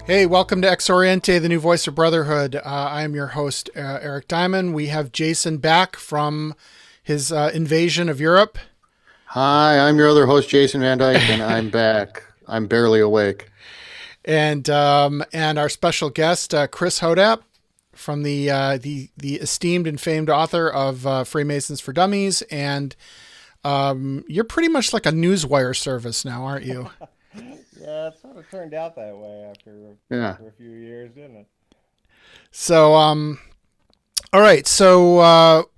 Hey, welcome to X-Oriente, the new voice of Brotherhood. I am your host, Eric Diamond. We have Jason back from his invasion of Europe. Hi, I'm your other host, Jason Van Dyke, and I'm back. I'm barely awake. And our special guest, Chris Hodapp, from the esteemed and famed author of Freemasons for Dummies. And you're pretty much like a newswire service now, aren't you? Yeah, it sort of turned out that way Yeah. after a few years, didn't it? So, all right. So,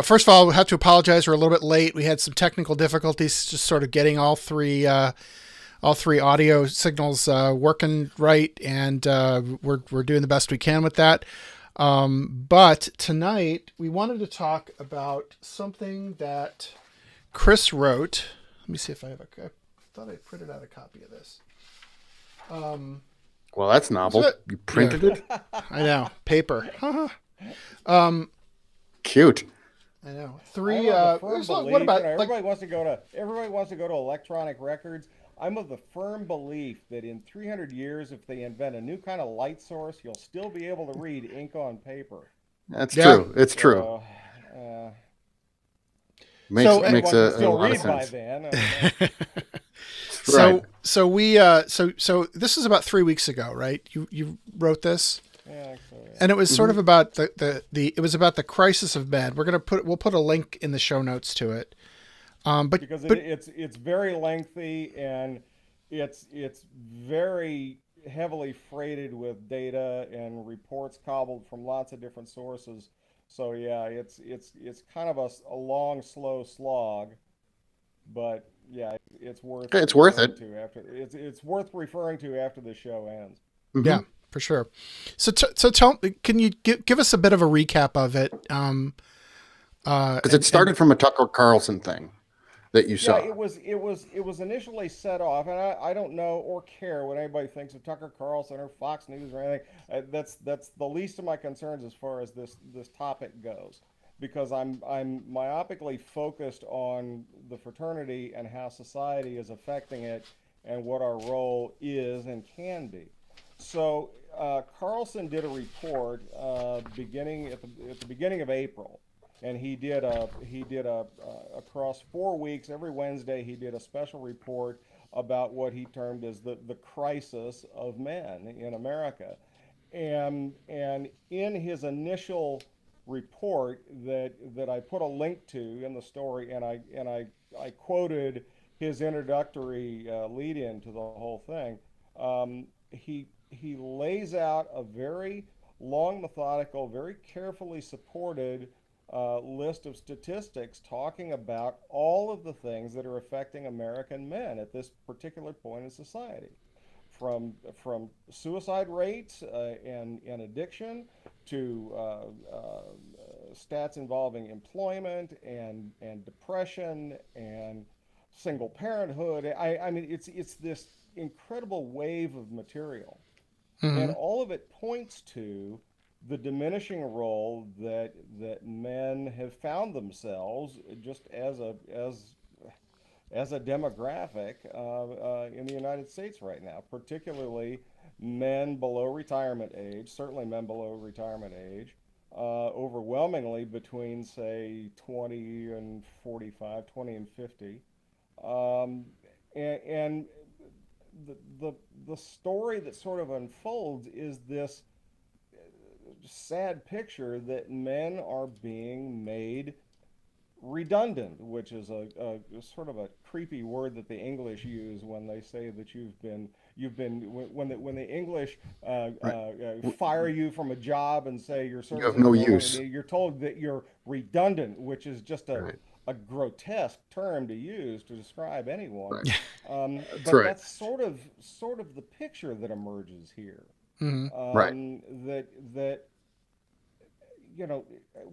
first of all, we have to apologize. We're a little bit late. We had some technical difficulties, just sort of getting all three audio signals working right, and we're doing the best we can with that. But tonight we wanted to talk about something that Chris wrote. Let me see if I have I thought I printed out a copy of this. Well, that's So novel. it, You yeah, printed it? I know, paper. um, Cute. I know. I'm Three. of the firm What belief, about like? everybody wants to go to electronic records. I'm of the firm belief that in 300 years, if they invent a new kind of light source, you'll still be able to read ink on paper. That's Yeah. true. It's true. So, uh, So many Makes one can a still lot of read by sense. then. Right. so this is about 3 weeks ago, right? You wrote this, Yeah, actually, yeah. and it was sort hmm of about the it was about the crisis of men. We'll put a link in the show notes to it. But Because but it's very lengthy and it's very heavily freighted with data and reports cobbled from lots of different sources. So yeah, it's kind of a long, slow slog, but yeah, it's worth It's worth referring it. to after it's worth referring to after the show ends. yeah, hmm for sure. So tell can you give us a bit of a recap of it? Because it And started from a Tucker Carlson thing that you Yeah, saw. it was initially set off, and I don't know or care what anybody thinks of Tucker Carlson or Fox News or anything. That's the least of my concerns as far as this topic goes, because I'm myopically focused on the fraternity and how society is affecting it, and what our role is and can be. So Carlson did a report beginning at the beginning of April, and he did a across 4 weeks. Every Wednesday he did a special report about what he termed as the crisis of men in America, and in his initial report that I put a link to in the story, and I quoted his introductory lead in to the whole thing. He lays out a very long, methodical, very carefully supported list of statistics talking about all of the things that are affecting American men at this particular point in society, from suicide rates and addiction to stats involving employment and depression and single parenthood. I mean, it's this incredible wave of material, and mhm. all of it points to the diminishing role that men have found themselves just as a demographic in the United States right now, particularly men below retirement age, certainly men below retirement age, overwhelmingly between, say, 20 and 45, 20 and 50. Um, and the, the, the story that sort of unfolds is this sad picture that men are being made redundant, which is a sort of a creepy word that the English use when they say that you've been when the English Right. fire you from a job and say your You have services are no no longer use. needed, you're told that you're redundant, which is just a Right. a grotesque term to use to describe anyone. Right. That's But right. that's sort of the picture that emerges here. Mhm. Right. That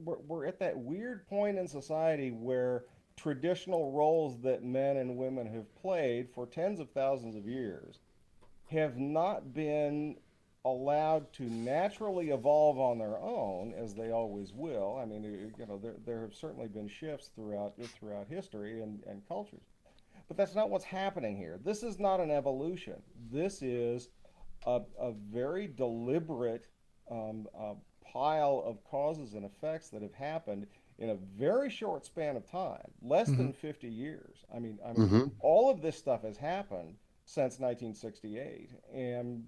we're at that weird point in society where traditional roles that men and women have played for tens of thousands of years have not been allowed to naturally evolve on their own, as they always will. I mean, there have certainly been shifts throughout history and cultures, but that's not what's happening here. This is not an evolution. This is a very deliberate pile of causes and effects that have happened in a very short span of time, less than 50 years. Mm-hmm. All of this stuff has happened since 1968, and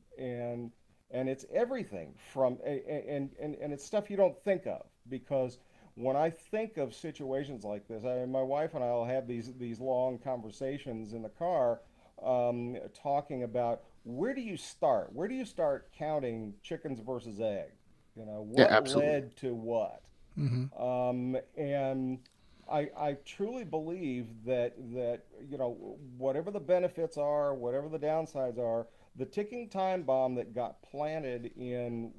it's everything from and it's stuff you don't think of, because when I think of situations like this, my wife and I will have these long conversations in the car, talking about where do you start? Where do you start counting chickens versus eggs? Yeah, What absolutely. led to what? And I truly believe that whatever the benefits are, whatever the downsides are, the ticking time bomb that got planted in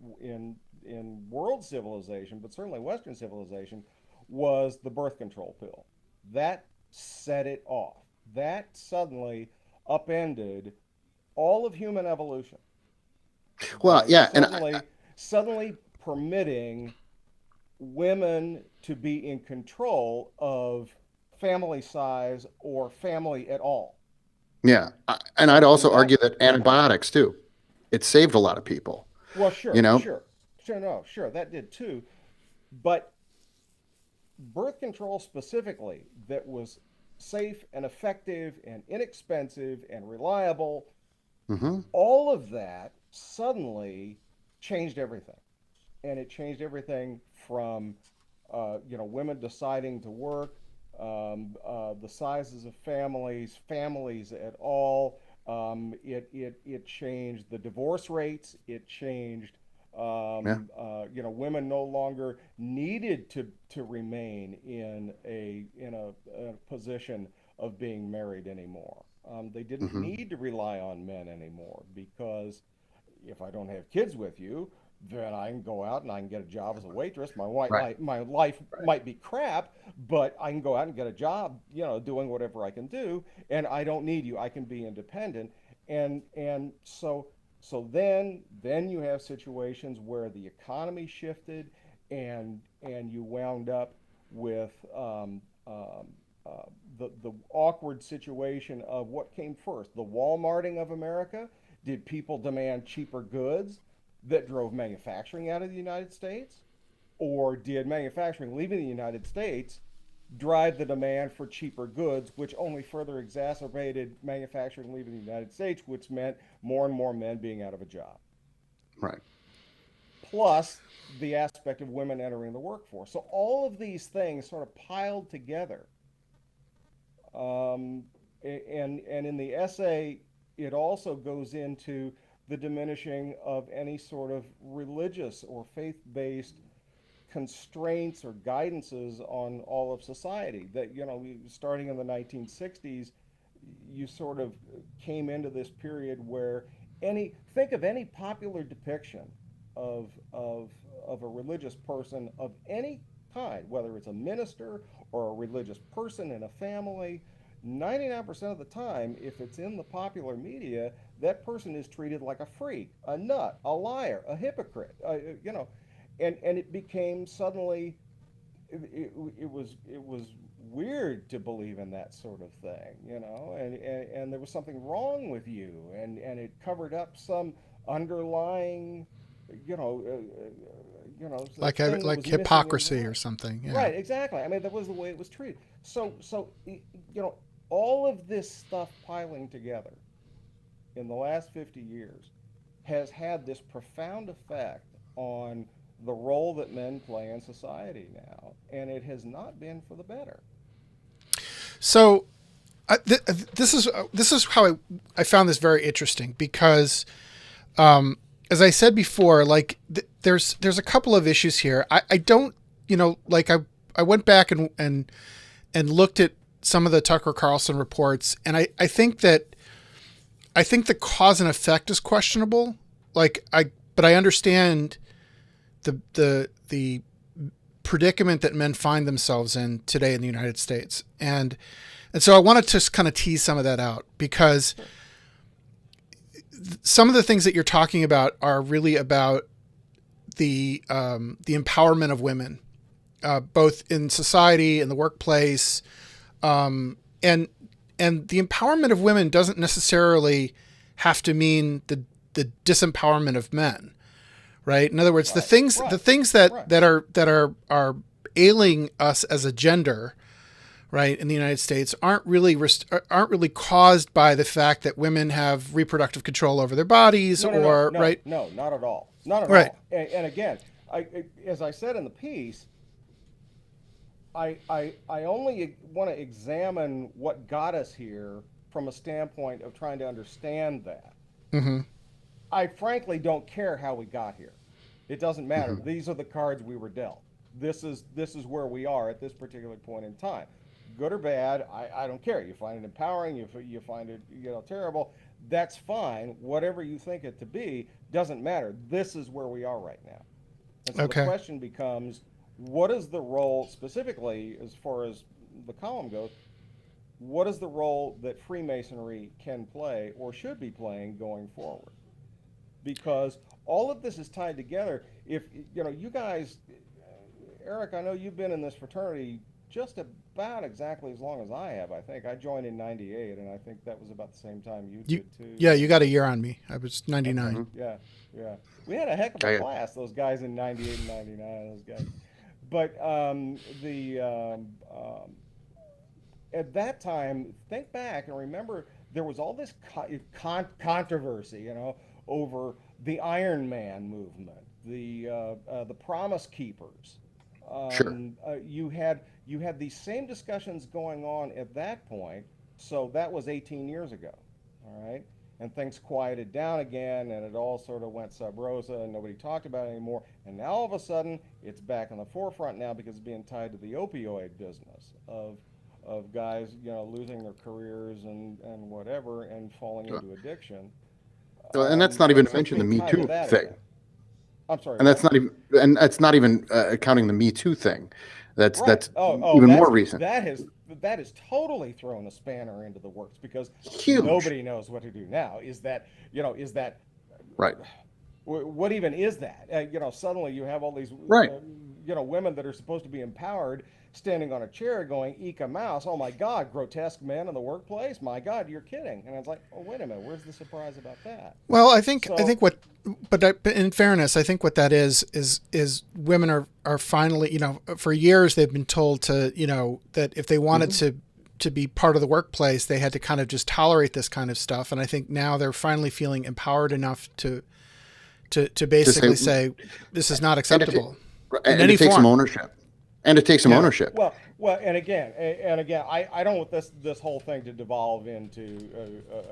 world civilization, but certainly Western civilization, was the birth control pill. That set it off. That suddenly upended all of human evolution Well, by yeah, and suddenly permitting women to be in control of family size or family at all. yeah, and I'd And also that, argue that antibiotics too. It saved a lot of people. well, You know, sure, that did too. But birth control specifically, that was safe and effective and inexpensive and reliable, hmm all of that suddenly changed everything. And it changed everything from women deciding to work, the sizes of families at all. It changed the divorce rates. It changed, yeah, women no longer needed to remain in a position of being married anymore. They didn't hmm need to rely on men anymore, because if I don't have kids with you, then I can go out and I can get a job as a waitress. right, My life might be crap, but I can go out and get a job, doing whatever I can do, and I don't need you. I can be independent. And so then you have situations where the economy shifted, and you wound up with the awkward situation of what came first: the Walmarting of America. Did people demand cheaper goods that drove manufacturing out of the United States? Or did manufacturing leaving the United States drive the demand for cheaper goods, which only further exacerbated manufacturing leaving the United States, which meant more and more men being out of a job? right. Plus the aspect of women entering the workforce. So all of these things sort of piled together. And in the essay, it also goes into the diminishing of any sort of religious or faith-based constraints or guidances on all of society. That, starting in the 1960s, you sort of came into this period where think of any popular depiction of a religious person of any kind, whether it's a minister or a religious person in a family. 99% of the time, if it's in the popular media, that person is treated like a freak, a nut, a liar, a hypocrite. And it became suddenly, it was weird to believe in that sort of thing, and there was something wrong with you, and it covered up some underlying, Like thing that was missing in hypocrisy or life. something. Yeah. Right, exactly. I mean, that was the way it was treated. So all of this stuff piling together in the last 50 years has had this profound effect on the role that men play in society now, and it has not been for the better. So this is how I found this very interesting, because as I said before, like there's a couple of issues here. I don't, like I went back and looked at some of the Tucker Carlson reports, and I think the cause and effect is questionable. But I understand the predicament that men find themselves in today in the United States, and so I wanted to kind of tease some of that out, because some of the things that you're talking about are really about the empowerment of women, both in society, in the workplace, and the empowerment of women doesn't necessarily have to mean the the disempowerment of men, right? In other words, the Right. things that are ailing us as a gender, right, in the United States aren't really caused by the fact that women have reproductive control over their bodies, No, right? no, not at all. Not at Right. all. And again, as I said in the piece, I only want to examine what got us here from a standpoint of trying to understand that. Mm-hmm. I frankly don't care how we got here. It doesn't matter. These are the cards we were dealt. This is where we are at this particular point in time. Good or bad, I don't care. You find it empowering, you find it terrible. That's fine. Whatever you think it to be doesn't matter. This is where we are right now. And so Okay. the question becomes, what is the role specifically as far as the column goes? What is the role that Freemasonry can play or should be playing going forward? Because all of this is tied together. If you guys, Eric, I know you've been in this fraternity just about exactly as long as I have. I think I joined in '98, and I think that was about the same time you did too. Yeah, you got a year on me. I was 99. Yeah. We had a heck of a class, those guys in '98 and '99, those guys. But at that time, think back and remember there was all this controversy, over the Iron Man movement, the Promise Keepers. Sure. You had these same discussions going on at that point, so that was 18 years ago, all right? And things quieted down again, and it all sort of went sub rosa, and nobody talked about it anymore. And now all of a sudden, it's back on the forefront now because it's being tied to the opioid business of guys, losing their careers and whatever, and falling into addiction. And that's not even So mentioning the it's Me tied to Too that thing. again. I'm sorry. And that's not even counting the Me Too thing. That's Right. that's Oh, even that's- more recent. That has totally thrown a spanner into the works because Huge. nobody knows what to do now. Is that Right. what even is that? Suddenly you have all these Right. women that are supposed to be empowered standing on a chair going, eek a mouse. Oh my God, grotesque men in the workplace. My God, you're kidding. And it's like, oh, wait a minute. Where's the surprise about that? Well, I think but in fairness, I think what that is women are finally, for years they've been told to, that if they wanted to be part of the workplace, they had to kind of just tolerate this kind of stuff. And I think now they're finally feeling empowered enough to basically say this is not acceptable And in any it takes form. some ownership. And it takes some ownership. Well, and again, I don't want this whole thing to devolve into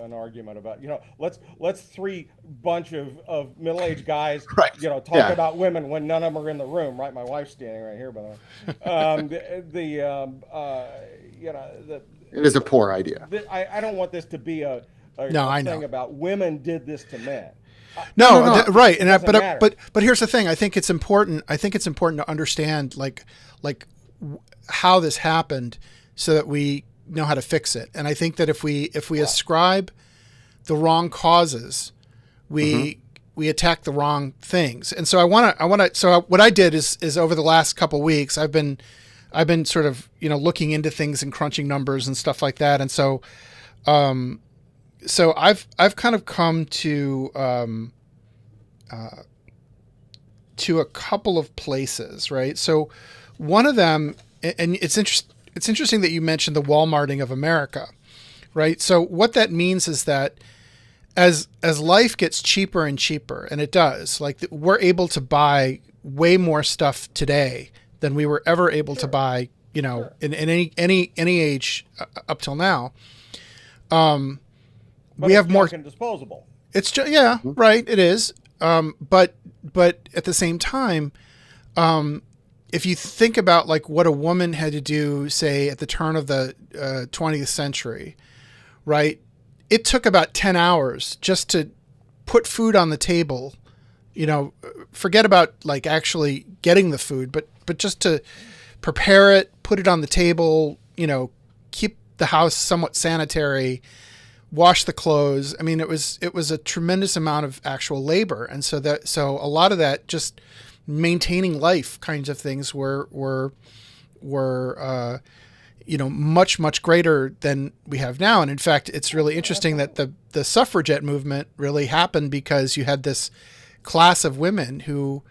an argument about let's three bunch of middle-aged guys Right. Talk Yeah. about women when none of them are in the room. Right, my wife's standing right here, by the way. It is a poor idea. I don't want this to be a I know. thing about women did this to men. No, right. And doesn't matter. but here's the thing. I think it's important to understand like how this happened so that we know how to fix it. And I think that if we ascribe the wrong causes, we attack the wrong things. And so so what I did is over the last couple of weeks, I've been sort of, looking into things and crunching numbers and stuff like that. And so, I've kind of come to a couple of places, right? So one of them, and it's interesting that you mentioned the Walmarting of America, right? So what that means is that as life gets cheaper and cheaper, and it does, like we're able to buy way more stuff today than we were ever able to buy, in any age up till now. But we have it's more. junk and disposable. It's just, right. It is. But at the same time, if you think about like what a woman had to do, say at the turn of the 20th century, right? It took about 10 hours just to put food on the table, forget about like actually getting the food, but just to prepare it, put it on the table, keep the house somewhat sanitary, wash the clothes. I mean, it was a tremendous amount of actual labor. And so a lot of that just maintaining life kinds of things were much, much greater than we have now. And in fact, it's really interesting that the suffragette movement really happened because you had this class of women who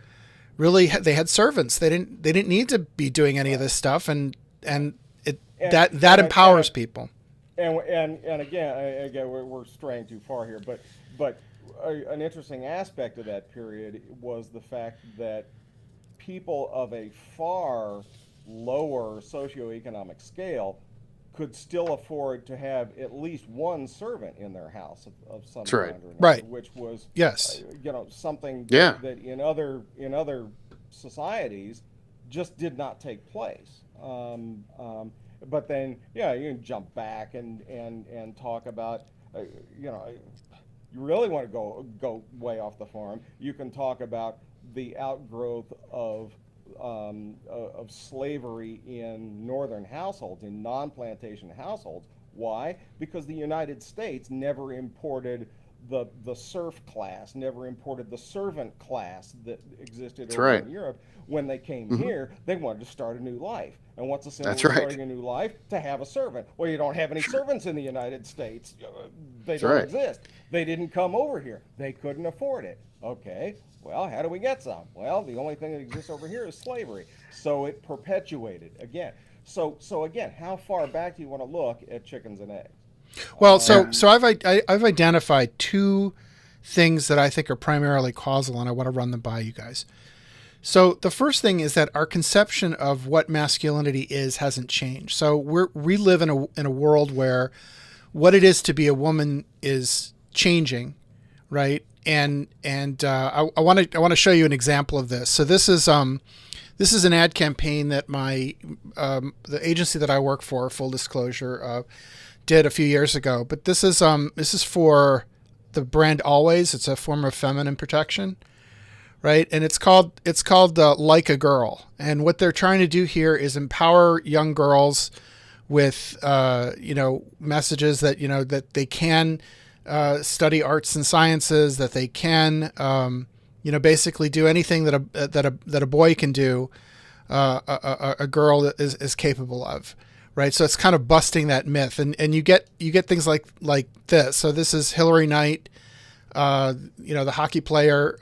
really they had servants. They didn't need to be doing any of this stuff, and that empowers people. And again, we're straying too far here, but an interesting aspect of that period was the fact that people of a far lower socioeconomic scale could still afford to have at least one servant in their house of some kind or another, right, which was yes, something Yeah. that in other societies just did not take place. But then, you can jump back and talk about, you really want to go way off the farm. You can talk about the outgrowth of slavery in northern households, in non-plantation households. Why? Because the United States never imported the serf class, never imported the servant class that existed over in Europe. When they came here, they wanted to start a new life. And what's the symbol of starting a new life? To have a servant. Well, you don't have any servants in the United States. They don't exist. They didn't come over here. They couldn't afford it. Okay, well, how do we get some? Well, the only thing that exists over here is slavery. So it perpetuated again. So again, how far back do you want to look at chickens and eggs? Well, so I've identified two things that I think are primarily causal, and I want to run them by you guys. So the first thing is that our conception of what masculinity is hasn't changed. So we live in a world where what it is to be a woman is changing, right? And I want to show you an example of this. So this is an ad campaign that the agency that I work for, full disclosure, did a few years ago. But this is for the brand Always. It's a form of feminine protection, right? And it's called Like a Girl. And what they're trying to do here is empower young girls with messages that that they can study arts and sciences, that they can basically do anything that a boy can do, a girl is capable of. Right, so it's kind of busting that myth, and you get things like this. So this is Hillary Knight, the hockey player,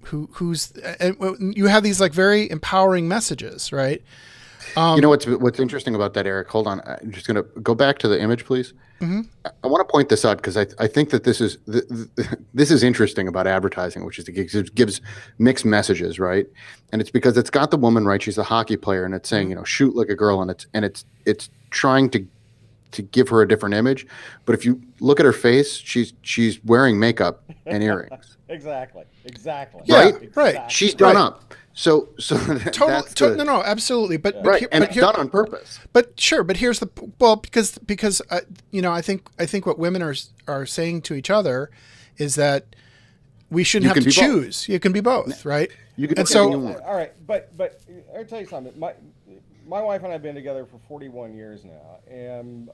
who's and you have these like very empowering messages, right? What's interesting about that, Eric? Hold on, I'm just going to go back to the image, please. Mm-hmm. I want to point this out because I think that this is interesting about advertising, which is it gives mixed messages, right? And it's because it's got the woman, right? She's a hockey player, and it's saying, shoot like a girl, and it's trying to give her a different image. But if you look at her face, she's wearing makeup and earrings. Exactly. Yeah, right. Right. She's done up. So totally, no, absolutely, but it's done on purpose. But sure, but here's because I think what women are saying to each other is that we shouldn't have to choose. You can be both, right? You can. And so, all right, but I'll tell you something. My wife and I have been together for 41 years now, and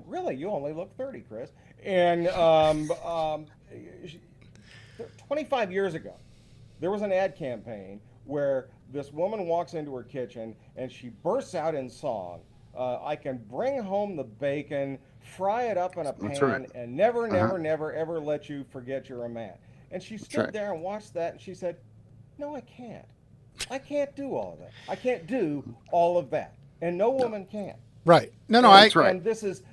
really, you only look 30, Chris. And 25 years ago, there was an ad campaign where this woman walks into her kitchen and she bursts out in song. I can bring home the bacon, fry it up in a pan, and never, ever let you forget you're a man. And she stood there and watched that, and she said, "No, I can't. I can't do all of that. I can't do all of that." And no woman can. Right. No, And this is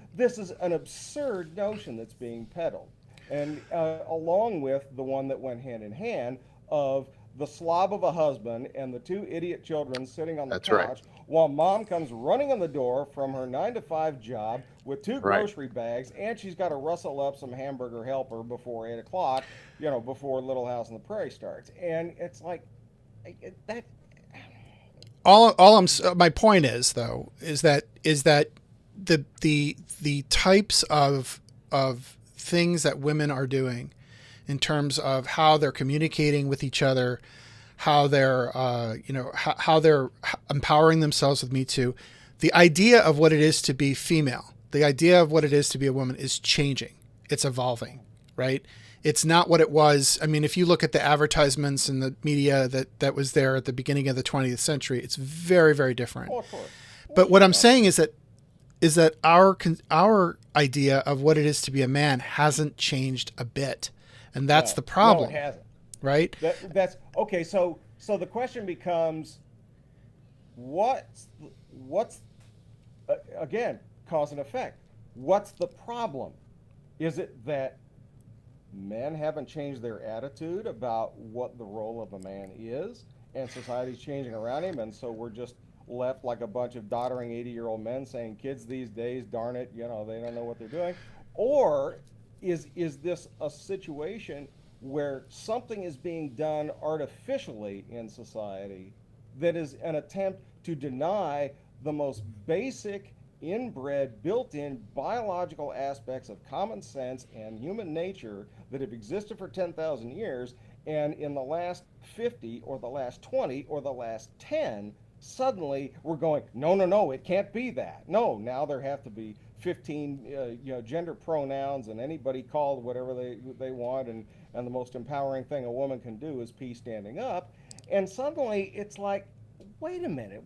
an absurd notion that's being peddled. And along with the one that went hand in hand of the slob of a husband and the two idiot children sitting on the couch while mom comes running in the door from her 9-to-5 job with two grocery bags, and she's got to rustle up some hamburger helper before 8 o'clock, before Little House on the Prairie starts. And it's like that. My point is though is that the types of things that women are doing in terms of how they're communicating with each other, how they're how they're empowering themselves with Me Too, the idea of what it is to be female, the idea of what it is to be a woman is changing. It's evolving, right? It's not what it was. I mean, if you look at the advertisements and the media that was there at the beginning of the 20th century, it's very, very different. Oh, of course. But what I'm saying is that our idea of what it is to be a man hasn't changed a bit, and that's the problem. No, it hasn't. Right? That's okay. So the question becomes, what's again, cause and effect? What's the problem? Is it that men haven't changed their attitude about what the role of a man is, and society's changing around him, and so we're just left like a bunch of doddering 80-year-old men saying, kids these days, darn it, they don't know what they're doing? Or is this a situation where something is being done artificially in society that is an attempt to deny the most basic, inbred, built-in biological aspects of common sense and human nature that have existed for 10,000 years, and in the last 50 or the last 20 or the last 10, suddenly we're going, no, it can't be that. No, now there have to be 15 gender pronouns, and anybody called whatever they want, and the most empowering thing a woman can do is pee standing up. And suddenly it's like, wait a minute,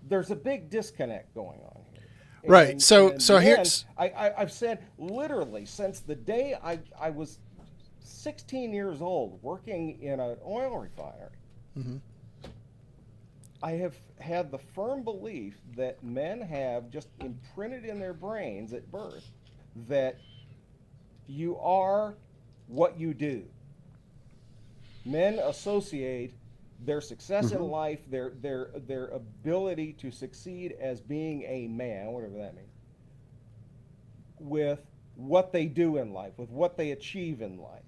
there's a big disconnect going on here. Right. So here's... I've said literally since the day I was 16 years old working in an oil refinery, mm-hmm. I have had the firm belief that men have just imprinted in their brains at birth that you are what you do. Men associate their success in life, their ability to succeed as being a man, whatever that means, with what they do in life, with what they achieve in life.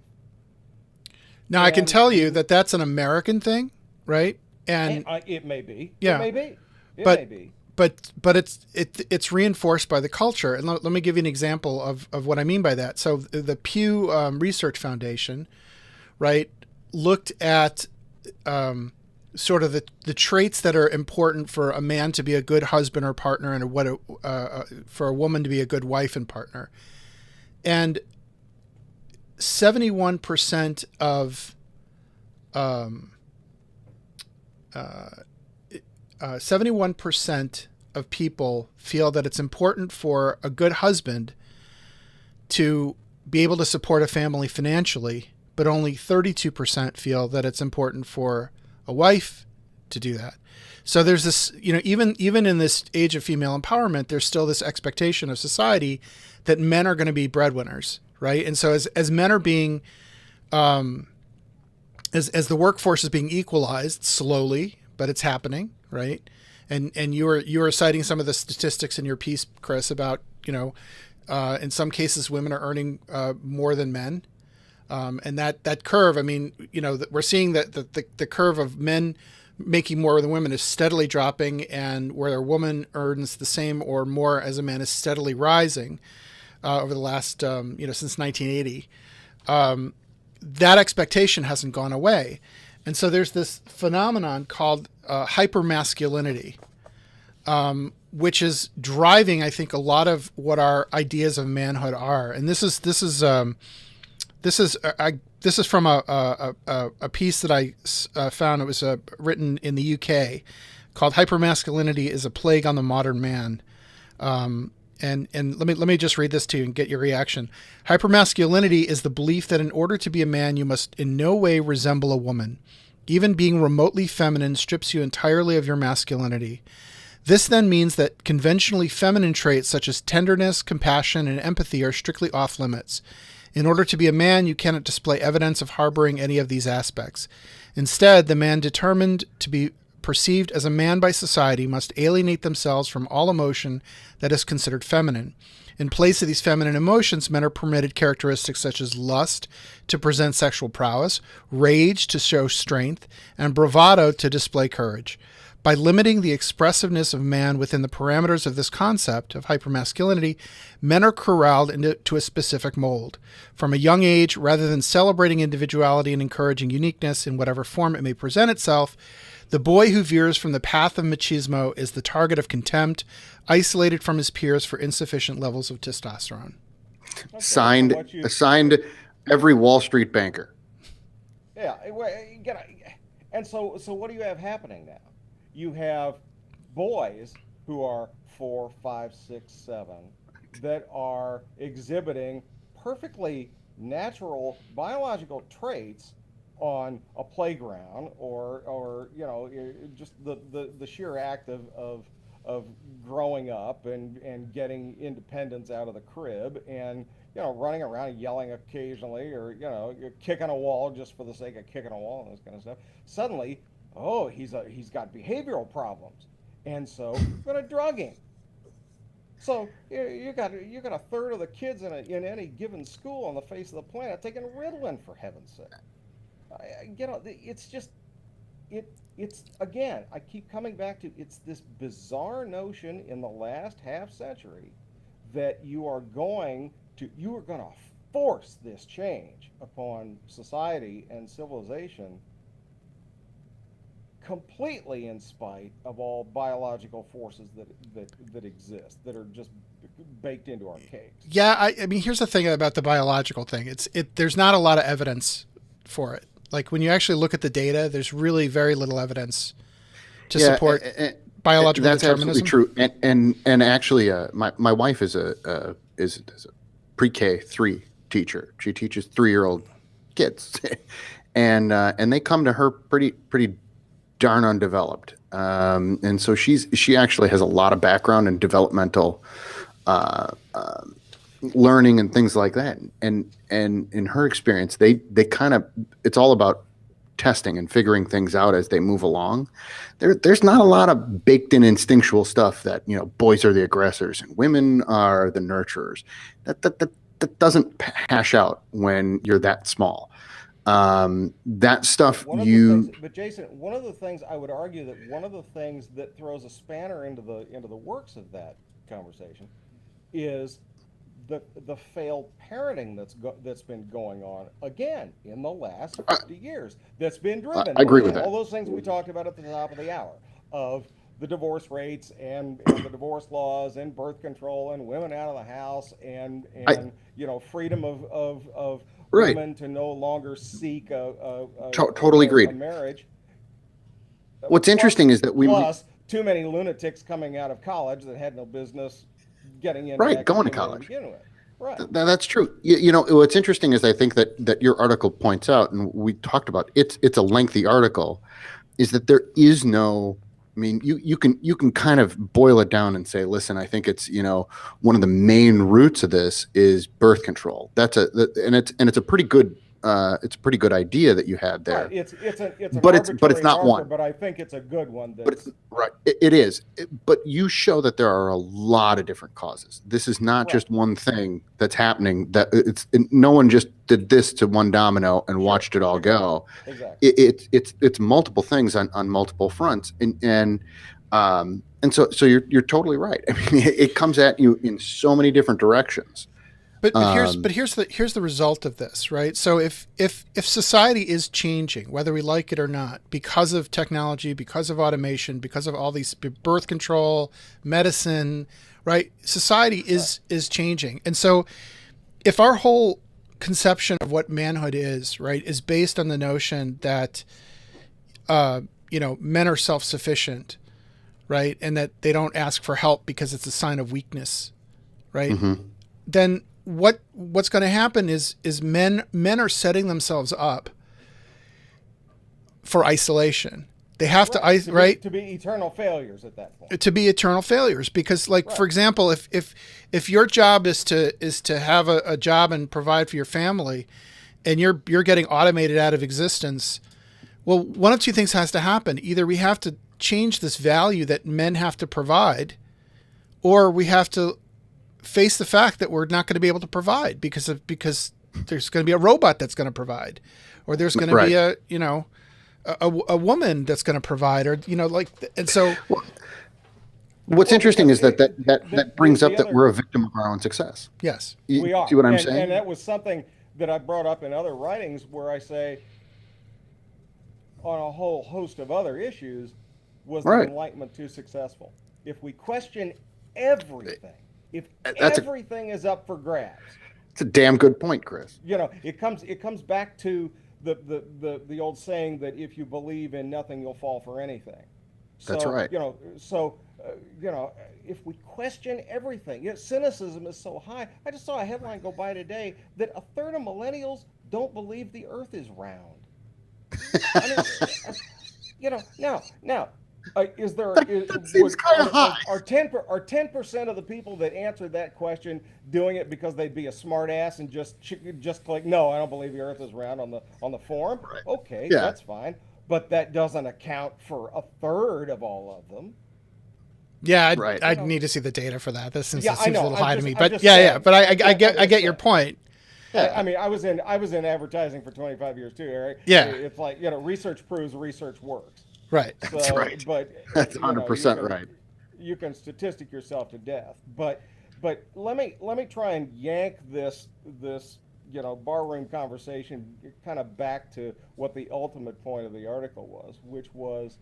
Now, I can tell you that that's an American thing, right? And it may be. Yeah. It may be. It may be. But it's reinforced by the culture. And let me give you an example of what I mean by that. So the Pew Research Foundation, right, looked at sort of the traits that are important for a man to be a good husband or partner, and for a woman to be a good wife and partner. And 71% of 71% of people feel that it's important for a good husband to be able to support a family financially, but only 32% feel that it's important for a wife to do that. So there's this, even in this age of female empowerment, there's still this expectation of society that men are going to be breadwinners, right? And so as men are being, as the workforce is being equalized slowly, but it's happening, right? And you were citing some of the statistics in your piece, Chris, about in some cases women are earning more than men, and that curve. I mean, we're seeing that the curve of men making more than women is steadily dropping, and where a woman earns the same or more as a man is steadily rising over the last since 1980. That expectation hasn't gone away. And so there's this phenomenon called hypermasculinity, which is driving, I think, a lot of what our ideas of manhood are. And this is from a piece that I found. It was written in the UK called "Hypermasculinity is a Plague on the Modern Man." And let me just read this to you and get your reaction. Hypermasculinity is the belief that in order to be a man, you must in no way resemble a woman. Even being remotely feminine strips you entirely of your masculinity. This then means that conventionally feminine traits such as tenderness, compassion, and empathy are strictly off limits. In order to be a man, you cannot display evidence of harboring any of these aspects. Instead, the man determined to be perceived as a man by society must alienate themselves from all emotion that is considered feminine. In place of these feminine emotions, men are permitted characteristics such as lust to present sexual prowess, rage to show strength, and bravado to display courage. By limiting the expressiveness of man within the parameters of this concept of hypermasculinity, men are corralled into a specific mold. From a young age, rather than celebrating individuality and encouraging uniqueness in whatever form it may present itself, the boy who veers from the path of machismo is the target of contempt, isolated from his peers for insufficient levels of testosterone. Okay, Assigned every Wall Street banker. Yeah, and so what do you have happening now? you have boys who are 4, 5, 6, 7 that are exhibiting perfectly natural biological traits on a playground, or just the sheer act of growing up and getting independence out of the crib, and running around and yelling occasionally, or you're kicking a wall just for the sake of kicking a wall and this kind of stuff. Suddenly, oh, he's got behavioral problems, and so we're going to drug him. So you got a third of the kids in any given school on the face of the planet taking Ritalin, for heaven's sake. It's just it's again, I keep coming back to, it's this bizarre notion in the last half century that you are going to force this change upon society and civilization, completely in spite of all biological forces that exist, that are just baked into our cakes. Yeah, I mean, here's the thing about the biological thing. There's not a lot of evidence for it. Like, when you actually look at the data, there's really very little evidence to support biological that's determinism. Absolutely true. And actually, my wife is a pre-K 3 teacher. She teaches 3-year-old kids, and they come to her pretty darn undeveloped. And so she actually has a lot of background in developmental learning and things like that. And in her experience, they kind of, it's all about testing and figuring things out as they move along. There's not a lot of baked in instinctual stuff that, boys are the aggressors and women are the nurturers. That doesn't hash out when you're that small. That stuff but Jason, one of the things I would argue, that one of the things that throws a spanner into the works of that conversation is the failed parenting that's been going on again in the last 50 years. That's been driven I agree by with that. all those things we talked about at the top of the hour, of the divorce rates and the divorce laws and birth control and women out of the house and freedom of Right. women to no longer seek totally agreed. a marriage. What's interesting is that plus too many lunatics coming out of college that had no business getting into going to academia college. begin with. Right. That's true. What's interesting is, I think that your article points out, and we talked about, it's a lengthy article, is that there is no, I mean, you can kind of boil it down and say, listen, I think it's, one of the main roots of this is birth control. It's a pretty good idea that you had there. Right. It's but it's not marker, one. But I think it's a good one. But it's right. It is. But you show that there are a lot of different causes. This is not just one thing that's happening. No one just did this to one domino and watched it all go. Exactly. It's multiple things on multiple fronts, and so you're totally right. I mean, it comes at you in so many different directions. But here's the result of this, right? So if society is changing, whether we like it or not, because of technology, because of automation, because of all these birth control, medicine, right? Society is changing. And so if our whole conception of what manhood is, right, is based on the notion that men are self-sufficient, right, and that they don't ask for help because it's a sign of weakness, right? Mm-hmm. Then what's going to happen is men are setting themselves up for isolation. They have to be eternal failures at that point. To be eternal failures, because, for example, if your job is to have a job and provide for your family, and you're getting automated out of existence, well, one of two things has to happen. Either we have to change this value that men have to provide, or we have to face the fact that we're not going to be able to provide because there's going to be a robot that's going to provide, or there's going to be a woman that's going to provide, or and so. What's interesting is that brings up that we're a victim of our own success. Yes, we are. See what I'm saying? And that was something that I brought up in other writings, where I say, on a whole host of other issues, was the Enlightenment too successful? If we question everything, if everything is up for grabs, it's a damn good point, Chris. It comes back to the old saying that if you believe in nothing, you'll fall for anything. That's right. If we question everything, cynicism is so high. I just saw a headline go by today that a third of millennials don't believe the Earth is round. I mean, now, is there? That seems kind of high. Are 10% of the people that answered that question doing it because they'd be a smart ass and just click no, I don't believe the Earth is round on the forum? Right. Okay, Yeah. that's fine, but that doesn't account for a third of all of them. Yeah, Right. I'd need to see the data for that. This seems Yeah, a little high to me. I'm But just yeah, saying. But I get your point. Yeah. I mean, I was in advertising for 25 years too, Eric. Yeah. It's like, research proves research works. Right. So, That's right. But That's 100% right. You can statistic yourself to death. But let me try and yank this barroom conversation kind of back to what the ultimate point of the article was, which was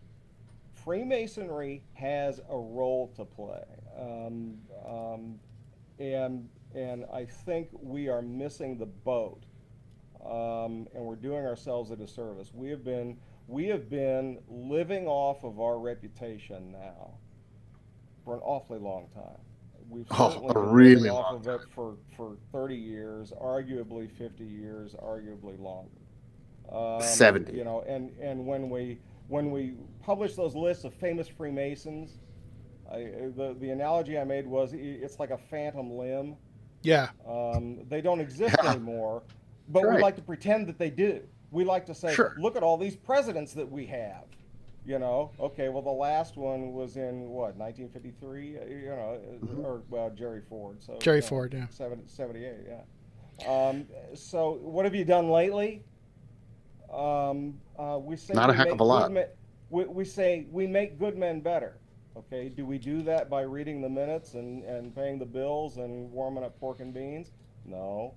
Freemasonry has a role to play, and I think we are missing the boat, and we're doing ourselves a disservice. We have been living off of our reputation now for an awfully long time. We've certainly been really living off long of it for 30 years, arguably 50 years, arguably longer. 70. And when we publish those lists of famous Freemasons, the analogy I made was it's like a phantom limb. Yeah. They don't exist anymore, but we like to pretend that they do. We like to say, look at all these presidents that we have. Okay, well, the last one was in, 1953? Or, Jerry Ford. So Jerry Ford, yeah. 78, yeah. So what have you done lately? We say not a heck of a lot. We say we make good men better. Okay, do we do that by reading the minutes and paying the bills and warming up pork and beans? No.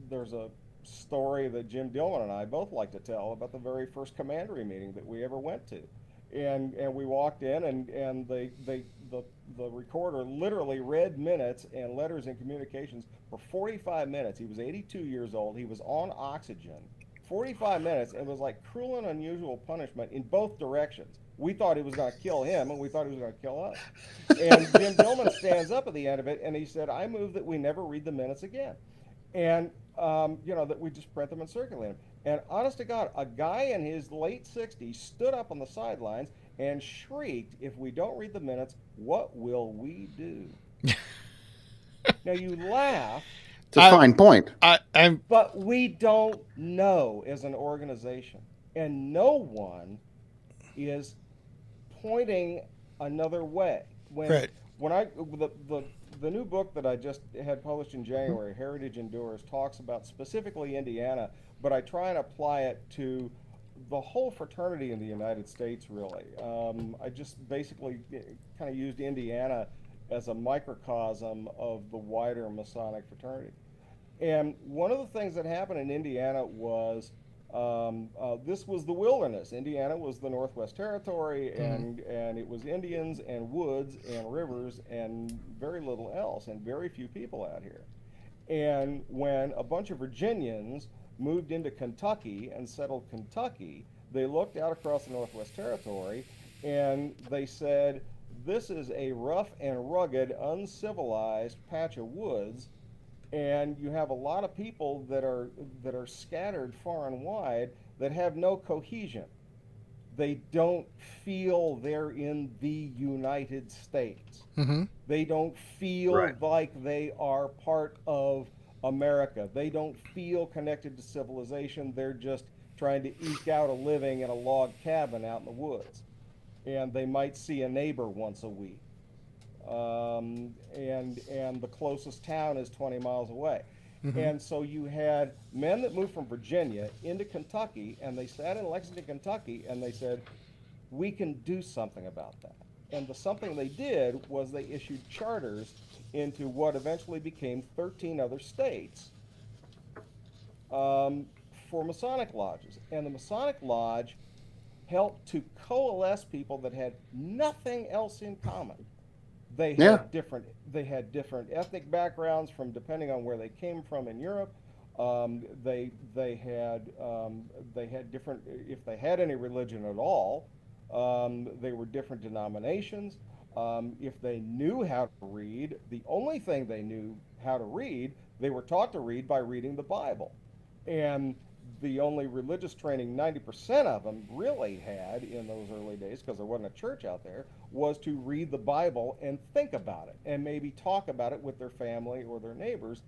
There's a story that Jim Dillman and I both like to tell about the very first commandery meeting that we ever went to, and we walked in and the recorder literally read minutes and letters and communications for 45 minutes. He was 82 years old. He was on oxygen. 45 minutes. It was like cruel and unusual punishment in both directions. We thought he was going to kill him, and we thought he was going to kill us. And Jim Dillman stands up at the end of it, and he said, I move that we never read the minutes again. And, that we just print them and circulate them. And honest to God, a guy in his late 60s stood up on the sidelines and shrieked, if we don't read the minutes, what will we do? Now, you laugh. It's a fine point. But we don't know as an organization. And no one is pointing another way. When the new book that I just had published in January, Heritage Endures, talks about specifically Indiana, but I try and apply it to the whole fraternity in the United States, really. I just basically kind of used Indiana as a microcosm of the wider Masonic fraternity. And one of the things that happened in Indiana was this was the wilderness. Indiana was the Northwest Territory, and it was Indians and woods and rivers and very little else, and very few people out here. And when a bunch of Virginians moved into Kentucky and settled Kentucky, they looked out across the Northwest Territory and they said, this is a rough and rugged, uncivilized patch of woods, and you have a lot of people that are scattered far and wide that have no cohesion. They don't feel they're in the United States. Mm-hmm. They don't feel like they are part of America. They don't feel connected to civilization. They're just trying to eke out a living in a log cabin out in the woods. And they might see a neighbor once a week. And the closest town is 20 miles away. Mm-hmm. And so you had men that moved from Virginia into Kentucky, and they sat in Lexington, Kentucky, and they said, we can do something about that. And the something they did was they issued charters into what eventually became 13 other states for Masonic lodges. And the Masonic Lodge helped to coalesce people that had nothing else in common. They had different ethnic backgrounds from depending on where they came from in Europe. They had different, if they had any religion at all, they were different denominations. If they knew how to read, the only thing they knew how to read, they were taught to read by reading the Bible. And the only religious training 90% of them really had in those early days, because there wasn't a church out there, was to read the Bible and think about it and maybe talk about it with their family or their neighbors.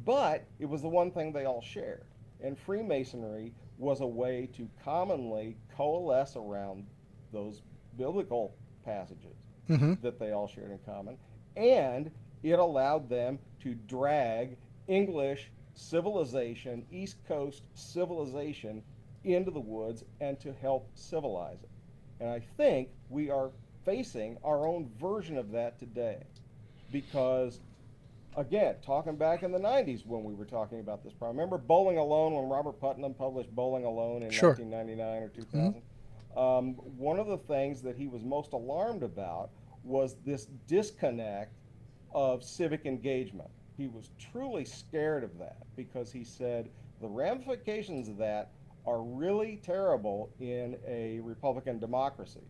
But it was the one thing they all shared. And Freemasonry was a way to commonly coalesce around those biblical passages that they all shared in common. And it allowed them to drag English civilization, East Coast civilization, into the woods and to help civilize it. And I think we are facing our own version of that today. Because, again, talking back in the 90s when we were talking about this problem, remember Bowling Alone, when Robert Putnam published Bowling Alone in 1999 or 2000? One of the things that he was most alarmed about was this disconnect of civic engagement. He was truly scared of that because he said the ramifications of that are really terrible in a Republican democracy.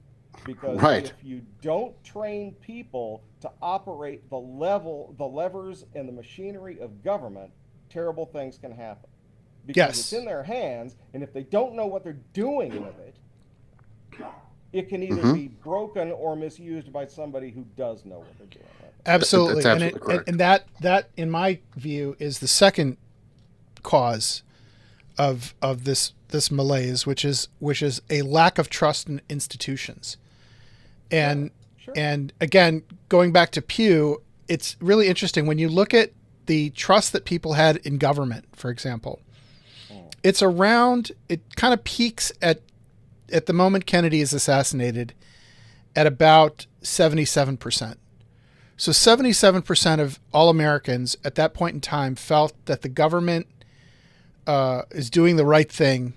Because if you don't train people to operate the levers and the machinery of government, terrible things can happen. Because it's in their hands, and if they don't know what they're doing with it, it can either be broken or misused by somebody who does know what they're doing. Right? Absolutely. That's absolutely correct. And that, in my view, is the second cause of this malaise, which is a lack of trust in institutions. And and again, going back to Pew, it's really interesting when you look at the trust that people had in government, for example. It's around, it kind of peaks at the moment Kennedy is assassinated at about 77%. So 77% of all Americans at that point in time felt that the government is doing the right thing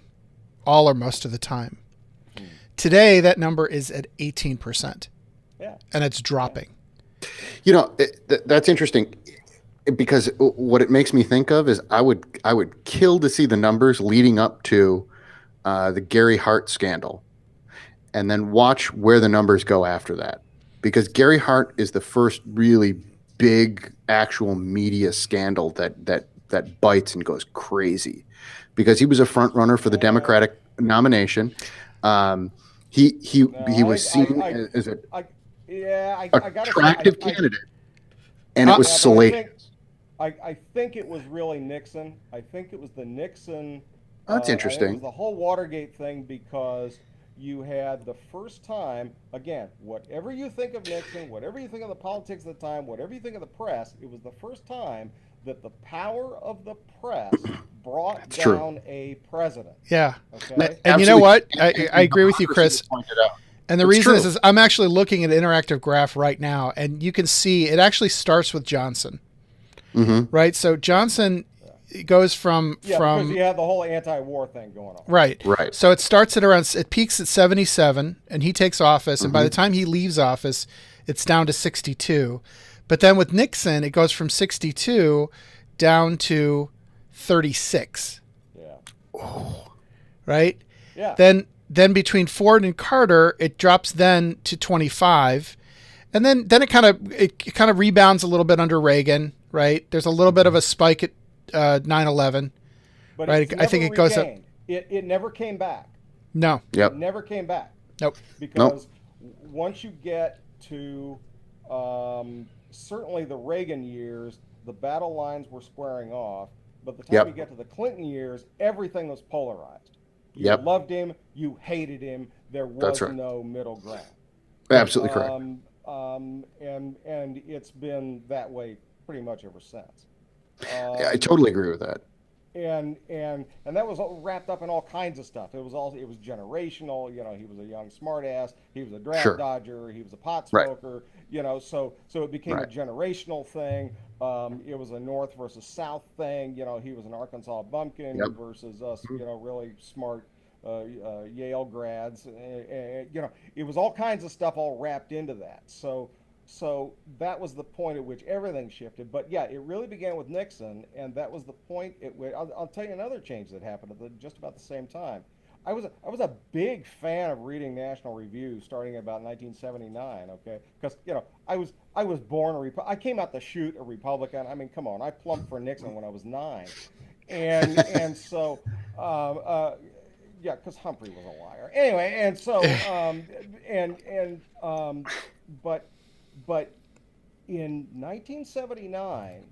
all or most of the time. Today, that number is at 18%. Yeah. And it's dropping. You know, that's interesting because what it makes me think of is I would kill to see the numbers leading up to the Gary Hart scandal, and then watch where the numbers go after that. Because Gary Hart is the first really big actual media scandal that bites and goes crazy, because he was a front runner for the Democratic nomination. He was seen as an attractive candidate, and it was salacious. I think it was really Nixon. I think it was the Nixon. Oh, that's interesting. It was the whole Watergate thing, because you had the first time, again, whatever you think of Nixon, whatever you think of the politics of the time, whatever you think of the press, it was the first time that the power of the press brought down a president. Yeah. Okay? And you know what? I agree with you, Chris. And the reason is I'm actually looking at an interactive graph right now, and you can see it actually starts with Johnson. Right? So Johnson goes from because you had the whole anti-war thing going on. Right. So it starts it peaks at 77, and he takes office, and by the time he leaves office, it's down to 62. But then with Nixon, it goes from 62 down to 36. Yeah. Oh. Right? Yeah. Then between Ford and Carter, it drops then to 25. And then it kind of rebounds a little bit under Reagan, right? There's a little bit of a spike at 9/11. But right? I think it goes up. It never came back. No. Yep. It never came back. Nope. Because once you get to certainly the Reagan years, the battle lines were squaring off. But the time you get to the Clinton years, everything was polarized. You loved him, you hated him. There was no middle ground. Absolutely correct. And it's been that way pretty much ever since. I totally agree with that. And that was all wrapped up in all kinds of stuff. It was generational. You know, he was a young smartass. He was a draft dodger. He was a pot smoker. Right. You know, so it became a generational thing. It was a North versus South thing. You know, he was an Arkansas bumpkin versus us. You know, really smart Yale grads. You know, it was all kinds of stuff all wrapped into that. So so that was the point at which everything shifted. But yeah, it really began with Nixon, and that was the point at which I'll tell you another change that happened at just about the same time. I was a big fan of reading National Review starting about 1979. Okay, because I was born I came out the chute a Republican. I mean, come on, I plumped for Nixon when I was 9, and so yeah, because Humphrey was a liar. Anyway, and so but but in 1979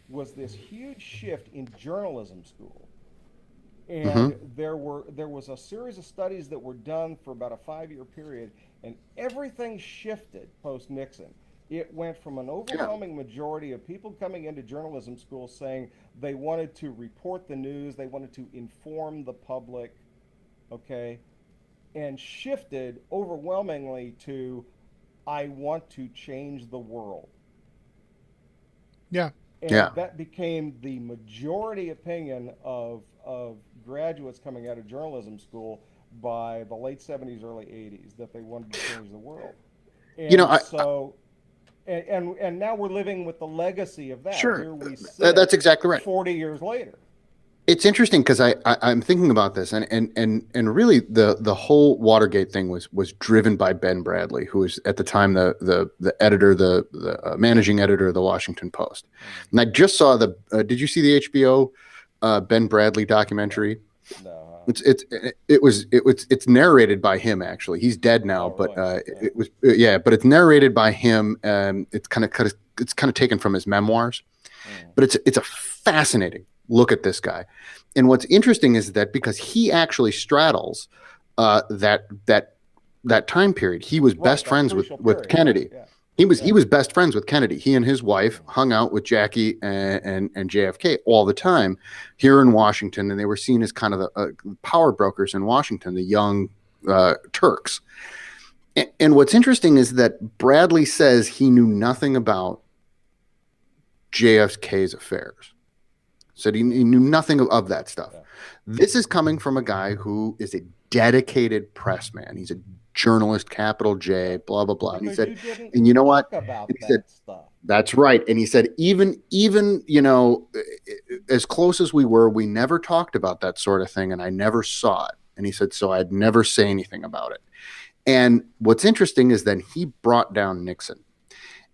was this huge shift in journalism school, and there was a series of studies that were done for about a 5-year period, and everything shifted post Nixon. It went from an overwhelming majority of people coming into journalism school saying they wanted to report the news, they wanted to inform the public, okay, and shifted overwhelmingly to I want to change the world. Yeah. And Yeah. that became the majority opinion of graduates coming out of journalism school by the late 70s, early 80s, that they wanted to change the world. And You know, and now we're living with the legacy of that. Sure. Here we sit That's exactly right. 40 years later. It's interesting because I'm thinking about this, and really the whole Watergate thing was driven by Ben Bradley, who was at the time the editor, the managing editor of the Washington Post. And I just saw did you see the HBO Ben Bradley documentary? No. It's narrated by him, actually. He's dead now, Oh, really? but it's narrated by him. It's kind of taken from his memoirs, but it's a fascinating look at this guy. And what's interesting is that because he actually straddles that time period, he was best friends with Kennedy. Yeah. He was best friends with Kennedy. He and his wife hung out with Jackie and JFK all the time here in Washington, and they were seen as kind of the power brokers in Washington, the young Turks. And what's interesting is that Bradley says he knew nothing about JFK's affairs. Said he knew nothing of that stuff. Yeah. This is coming from a guy who is a dedicated press man. He's a journalist, capital J, blah, blah, blah. And he said, and you know what? He said, stuff. That's right. And he said, even, as close as we were, we never talked about that sort of thing. And I never saw it. And he said, so I'd never say anything about it. And what's interesting is then he brought down Nixon.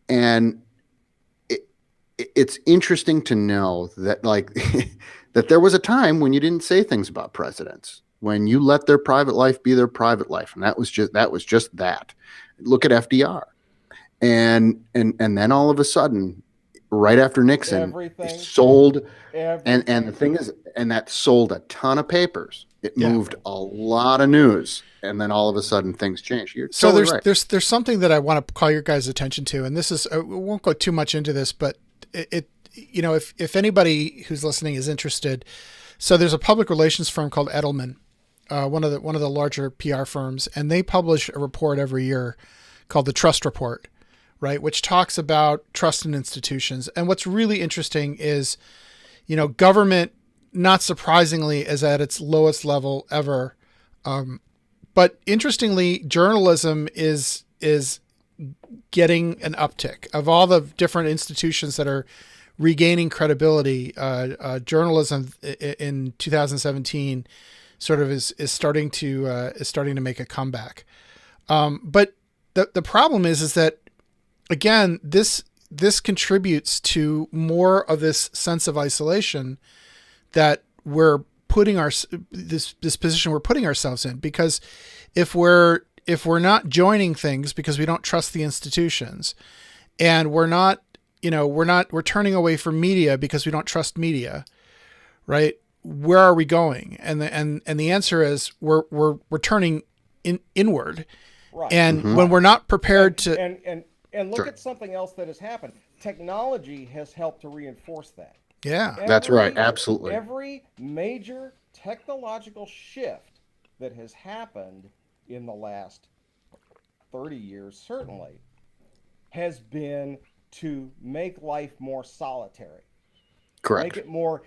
And it's interesting to know that that there was a time when you didn't say things about presidents, when you let their private life be their private life. And that was just that. Look at FDR. And then all of a sudden, right after Nixon, everything sold. everything. And the thing is, and that sold a ton of papers. It moved a lot of news. And then all of a sudden things changed. So there's something that I want to call your guys' attention to. And this is, we won't go too much into this, but if anybody who's listening is interested, so there's a public relations firm called Edelman, one of the larger PR firms, and they publish a report every year called the Trust Report, right, which talks about trust in institutions. And what's really interesting is, government, not surprisingly, is at its lowest level ever. But interestingly, journalism is getting an uptick. Of all the different institutions that are regaining credibility, journalism in 2017 sort of is starting to make a comeback. But the problem is that, again, this contributes to more of this sense of isolation that we're putting this position we're putting ourselves in, because if we're not joining things because we don't trust the institutions, and we're turning away from media because we don't trust media, right? Where are we going? And the answer is we're turning inward. Right. And when we're not prepared to and look at something else that has happened. Technology has helped to reinforce that. Yeah. That's right. Absolutely. Every major technological shift that has happened in the last 30 years, certainly, has been to make life more solitary. Correct. Make it more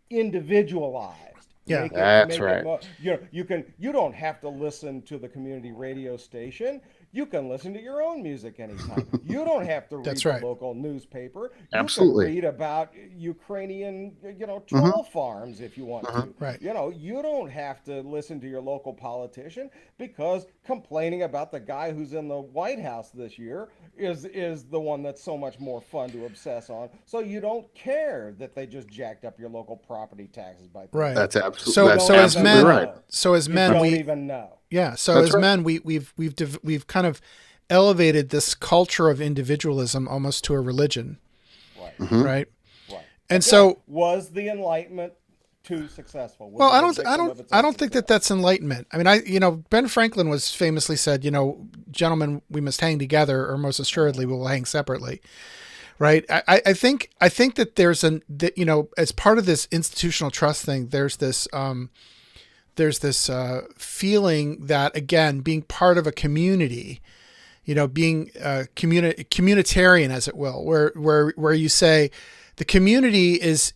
individualized. Yeah, that's right. You don't have to listen to the community radio station. You can listen to your own music anytime. You don't have to read That's the right. local newspaper. Absolutely. You can read about Ukrainian, Mm-hmm. troll farms if you want to. Right. You don't have to listen to your local politician, because complaining about the guy who's in the White House this year is the one that's so much more fun to obsess on. So you don't care that they just jacked up your local property taxes by 30%. Right. That's You absolutely. That's don't as even men, right. know. so as You men, don't we even know. yeah. So That's as right. men, we've kind of elevated this culture of individualism almost to a religion, Right. Mm-hmm. right? Right. And Again, so, was the Enlightenment too successful? Was well, it a victim of its I own don't think that success? that's enlightenment. I mean, Ben Franklin was famously said, gentlemen, we must hang together, or most assuredly we will hang separately. Right. I think that as part of this institutional trust thing, there's this feeling that, again, being part of a community, being communitarian, as it will, where you say the community is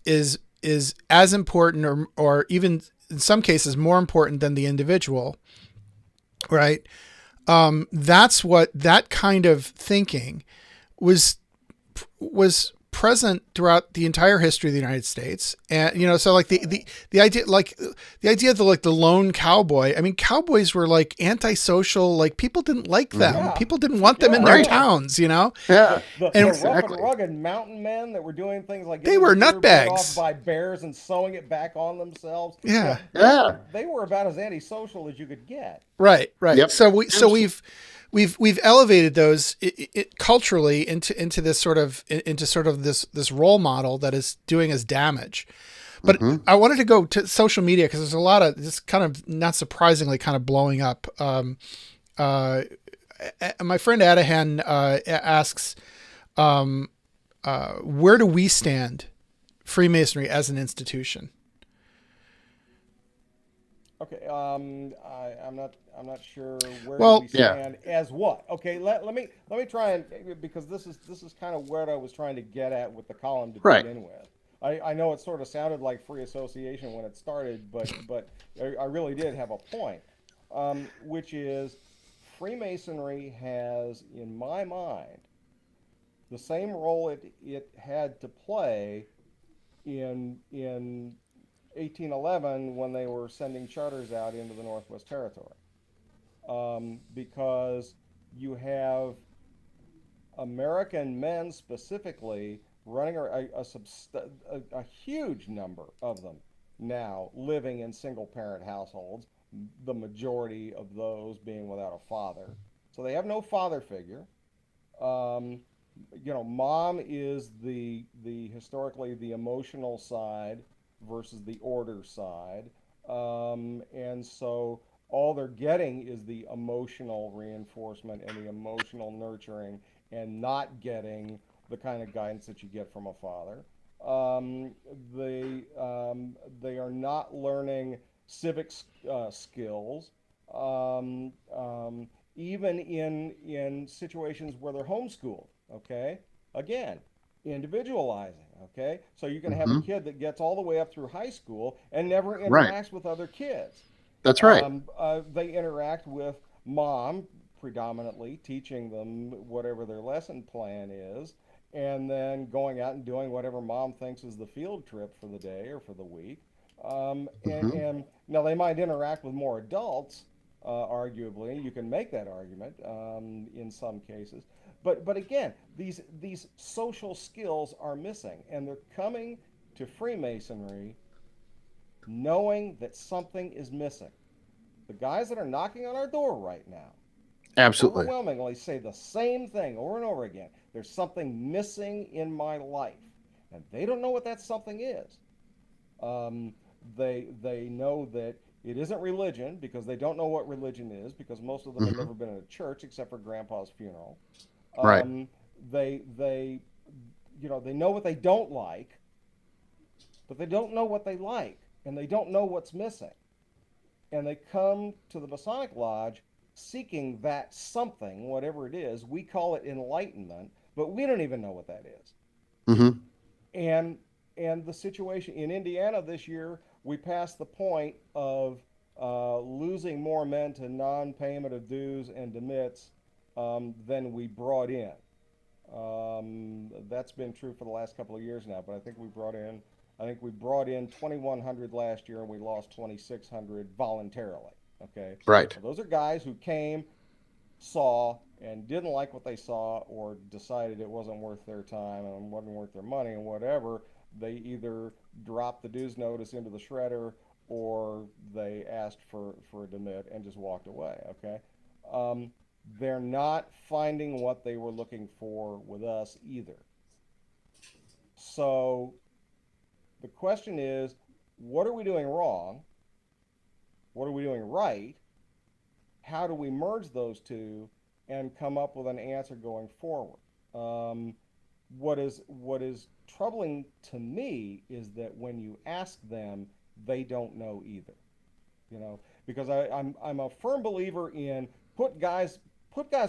as important, or even in some cases more important than the individual. Right. That's what that kind of thinking was present throughout the entire history of the United States. And, so like the idea, of the lone cowboy, I mean, cowboys were like antisocial, like people didn't like them. Yeah. People didn't want them in their Right. towns, Yeah. The And- rough Exactly. and rugged mountain men that were doing things like They getting were their ear bit nutbags. off by bears and sewing it back on themselves. Yeah. Yeah. They were about as antisocial as you could get. Right. Yep. So we've elevated those culturally into this sort of this role model that is doing us damage. But I wanted to go to social media because there's a lot of this kind of, not surprisingly, kind of blowing up. My friend Adahan asks, where do we stand, Freemasonry as an institution? Okay, I'm not sure where Well, do we yeah. stand as what. Okay, let me try and, because this is kind of what I was trying to get at with the column to Right. begin with. I know it sort of sounded like free association when it started, but I really did have a point, which is Freemasonry has, in my mind, the same role it had to play in 1811 when they were sending charters out into the Northwest Territory, because you have American men specifically running a huge number of them now living in single parent households, the majority of those being without a father. So they have no father figure. Mom is the historically the emotional side versus the order side. And so all they're getting is the emotional reinforcement and the emotional nurturing, and not getting the kind of guidance that you get from a father. They are not learning civic skills, even in situations where they're homeschooled. Okay, again, individualizing. Okay, so you can have a kid that gets all the way up through high school and never interacts Right. with other kids. That's right. They interact with mom predominantly, teaching them whatever their lesson plan is, and then going out and doing whatever mom thinks is the field trip for the day or for the week. And now they might interact with more adults, arguably. You can make that argument in some cases. But again, these social skills are missing, and they're coming to Freemasonry knowing that something is missing. The guys that are knocking on our door right now Absolutely. overwhelmingly say the same thing over and over again. There's something missing in my life, and they don't know what that something is. They know that it isn't religion, because they don't know what religion is, because most of them have never been in a church except for Grandpa's funeral. Right. They know what they don't like, but they don't know what they like, and they don't know what's missing. And they come to the Masonic Lodge seeking that something, whatever it is. We call it enlightenment, but we don't even know what that is. Mm-hmm. And the situation in Indiana this year, we passed the point of losing more men to non-payment of dues and demits than we brought in. That's been true for the last couple of years now, but I think we brought in 2,100 last year, and we lost 2,600 voluntarily. Okay, Right. so those are guys who came, saw, and didn't like what they saw, or decided it wasn't worth their time and wasn't worth their money and whatever. They either dropped the dues notice into the shredder, or they asked for a demit and just walked away. Okay. They're not finding what they were looking for with us either. So the question is, what are we doing wrong? What are we doing right? How do we merge those two and come up with an answer going forward? What is troubling to me is that when you ask them, they don't know either. Because I'm a firm believer in put guys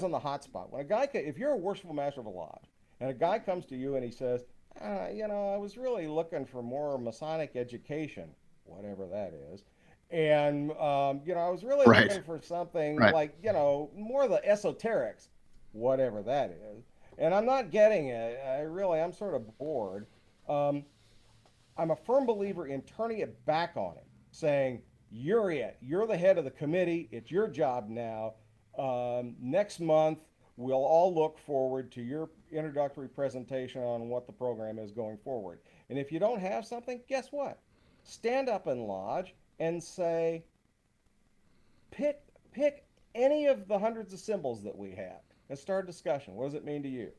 on the hot spot. When if you're a worshipful master of a lodge, and a guy comes to you and he says, I was really looking for more Masonic education, whatever that is. And, I was really looking for something like, more of the esoterics, whatever that is. And I'm not getting it. I'm sort of bored. I'm a firm believer in turning it back on him, saying, you're it. You're the head of the committee. It's your job now. Next month, we'll all look forward to your introductory presentation on what the program is going forward. And if you don't have something, guess what? Stand up in lodge and say, pick any of the hundreds of symbols that we have and start a discussion. What does it mean to you?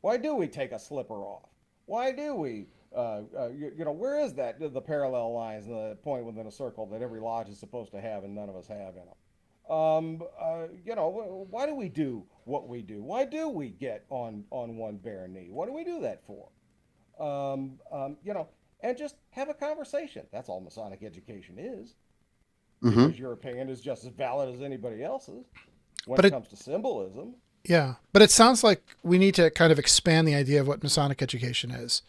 Why do we take a slipper off? Why do we, where is that, the parallel lines and the point within a circle that every lodge is supposed to have and none of us have in them? Why do we do what we do? Why do we get on one bare knee? What do we do that for? And just have a conversation. That's all Masonic education is. Because your opinion is just as valid as anybody else's when it comes to symbolism. Yeah, but it sounds like we need to kind of expand the idea of what Masonic education is.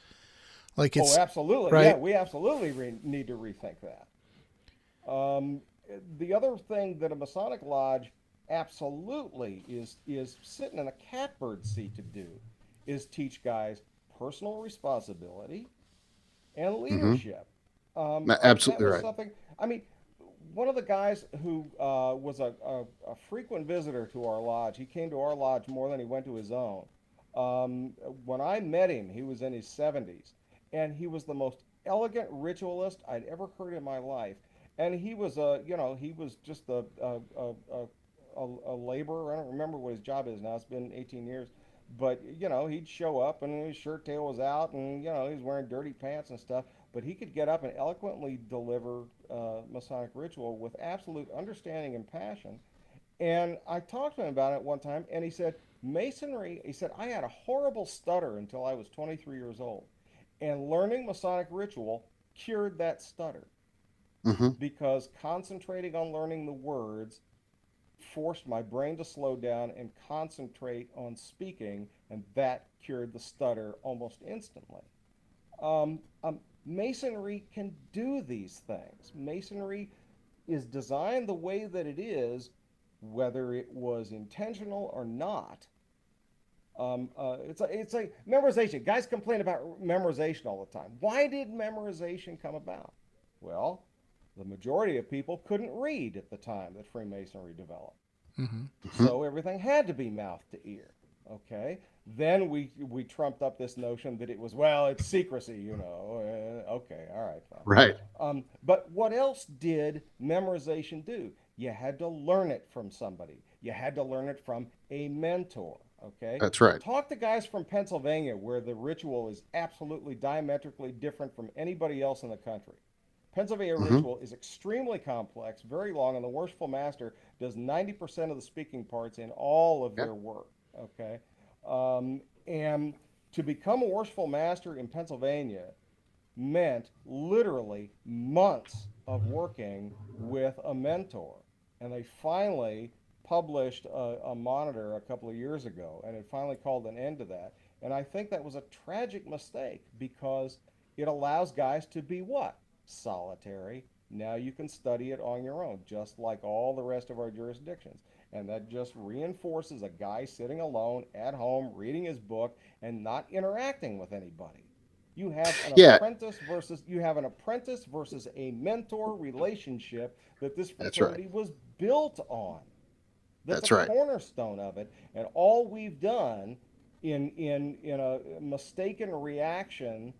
Like it's, absolutely. Right? Yeah, we absolutely need to rethink that. The other thing that a Masonic lodge absolutely is sitting in a catbird seat to do is teach guys personal responsibility and leadership. Absolutely that was right. Something. I mean, one of the guys who was a frequent visitor to our lodge, he came to our lodge more than he went to his own. When I met him, he was in his 70s, and he was the most elegant ritualist I'd ever heard in my life. And he was he was just a laborer. I don't remember what his job is now. It's been 18 years. But, he'd show up and his shirt tail was out and, he was wearing dirty pants and stuff. But he could get up and eloquently deliver Masonic ritual with absolute understanding and passion. And I talked to him about it one time, and he said, Masonry, he said, I had a horrible stutter until I was 23 years old. And learning Masonic ritual cured that stutter. Because concentrating on learning the words forced my brain to slow down and concentrate on speaking, and that cured the stutter almost instantly. Masonry can do these things. Masonry is designed the way that it is, whether it was intentional or not. It's a memorization. Guys complain about memorization all the time. Why did memorization come about? Well, the majority of people couldn't read at the time that Freemasonry developed. So everything had to be mouth to ear. Okay. Then we trumped up this notion that it was, it's secrecy, okay, all right, fine. Right. But what else did memorization do? You had to learn it from somebody. You had to learn it from a mentor. Okay. That's right. Talk to guys from Pennsylvania, where the ritual is absolutely diametrically different from anybody else in the country. Pennsylvania ritual is extremely complex, very long, and the worshipful master does 90% of the speaking parts in all of their work. Okay. And to become a worshipful master in Pennsylvania meant literally months of working with a mentor. And they finally published a monitor a couple of years ago, and it finally called an end to that. And I think that was a tragic mistake, because it allows guys to be what? solitary. Now you can study it on your own, just like all the rest of our jurisdictions. And that just reinforces a guy sitting alone at home, reading his book, and not interacting with anybody. You have an Yeah, apprentice versus a mentor relationship that this that's right. fraternity was built on. That's That's a right. cornerstone of it. And all we've done in a mistaken reaction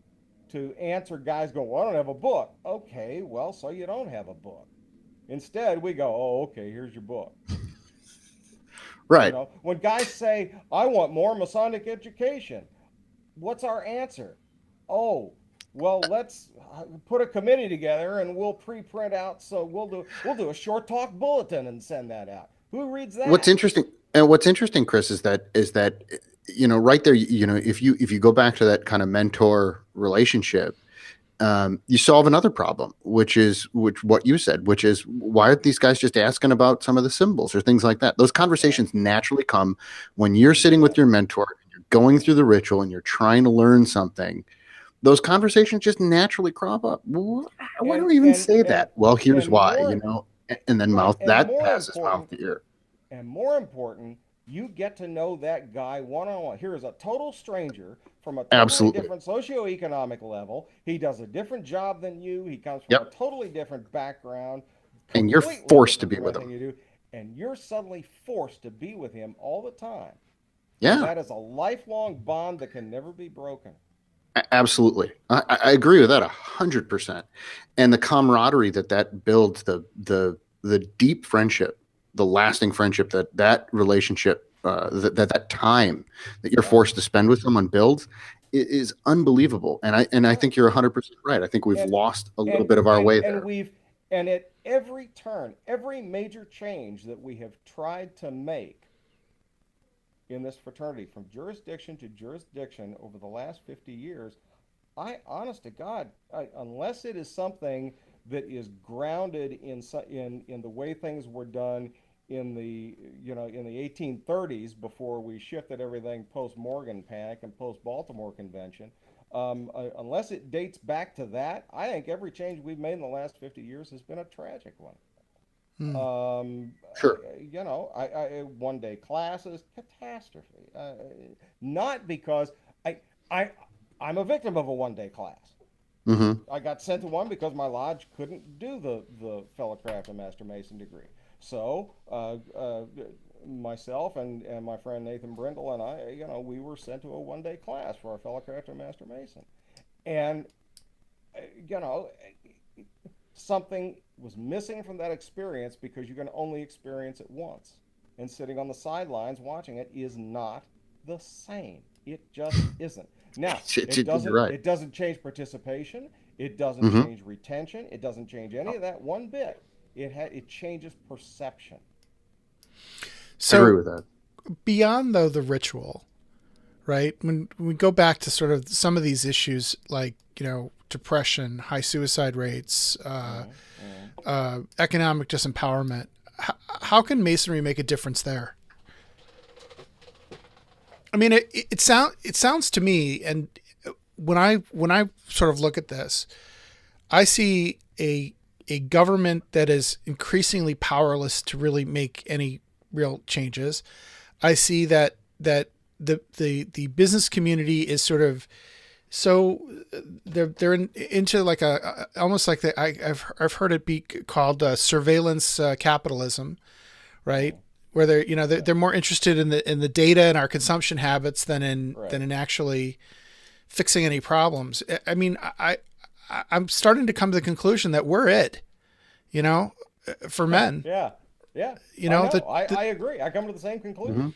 to answer guys going, well, I don't have a book. Okay, well, so you don't have a book. Instead, we go, oh, okay, here's your book. Right. When guys say, I want more Masonic education, what's our answer? Oh, well, let's put a committee together and we'll pre-print out. So we'll do a short talk bulletin and send that out. Who reads that? What's interesting, Chris, is that right there, if you go back to that kind of mentor relationship, you solve another problem, which what you said, which is, why aren't these guys just asking about some of the symbols or things like that? Those conversations naturally come when you're sitting with your mentor, and you're going through the ritual, and you're trying to learn something. Those conversations just naturally crop up. Why don't we even say that? Well, here's why, and then right, mouth that passes mouth to ear. And more important, you get to know that guy one-on-one. Here is a total stranger from a totally Absolutely. different socioeconomic level. He does a different job than you. He comes from Yep. a totally different background. And you're forced to be with him. You do, and you're suddenly forced to be with him all the time. Yeah. And that is a lifelong bond that can never be broken. Absolutely. I agree with that 100%. And the camaraderie that builds, the deep friendship, the lasting friendship that relationship, that time that you're forced to spend with someone builds is unbelievable. And I think you're 100% right. I think we've lost a little bit of our way there. And at every turn, every major change that we have tried to make in this fraternity, from jurisdiction to jurisdiction over the last 50 years, honest to God, unless it is something that is grounded in the way things were done in the 1830s, before we shifted everything post Morgan Panic and post Baltimore Convention, unless it dates back to that, I think every change we've made in the last 50 years has been a tragic one. Sure. I one-day classes, catastrophe. Not because I'm a victim of a one-day class. Mm-hmm. I got sent to one because my lodge couldn't do the fellow craft and master mason degree. So myself and my friend Nathan Brindle and I, we were sent to a one-day class for our fellow craft and master mason, and something was missing from that experience, because you can only experience it once. And sitting on the sidelines watching it is not the same. It just isn't. Now, it doesn't change participation. It doesn't change retention. It doesn't change any of that one bit. It changes perception. So, I agree with that. Beyond, though, the ritual, right? When we go back to sort of some of these issues, like, depression, high suicide rates, economic disempowerment, how can Masonry make a difference there? I mean, it sounds to me, and when I sort of look at this, I see a government that is increasingly powerless to really make any real changes. I see that the business community is sort of, so they're into like almost like I've heard it be called surveillance capitalism, right? Where they're more interested in the data and our consumption habits than in actually fixing any problems. I mean, I'm starting to come to the conclusion that we're it, for men. Yeah. I agree. I come to the same conclusion.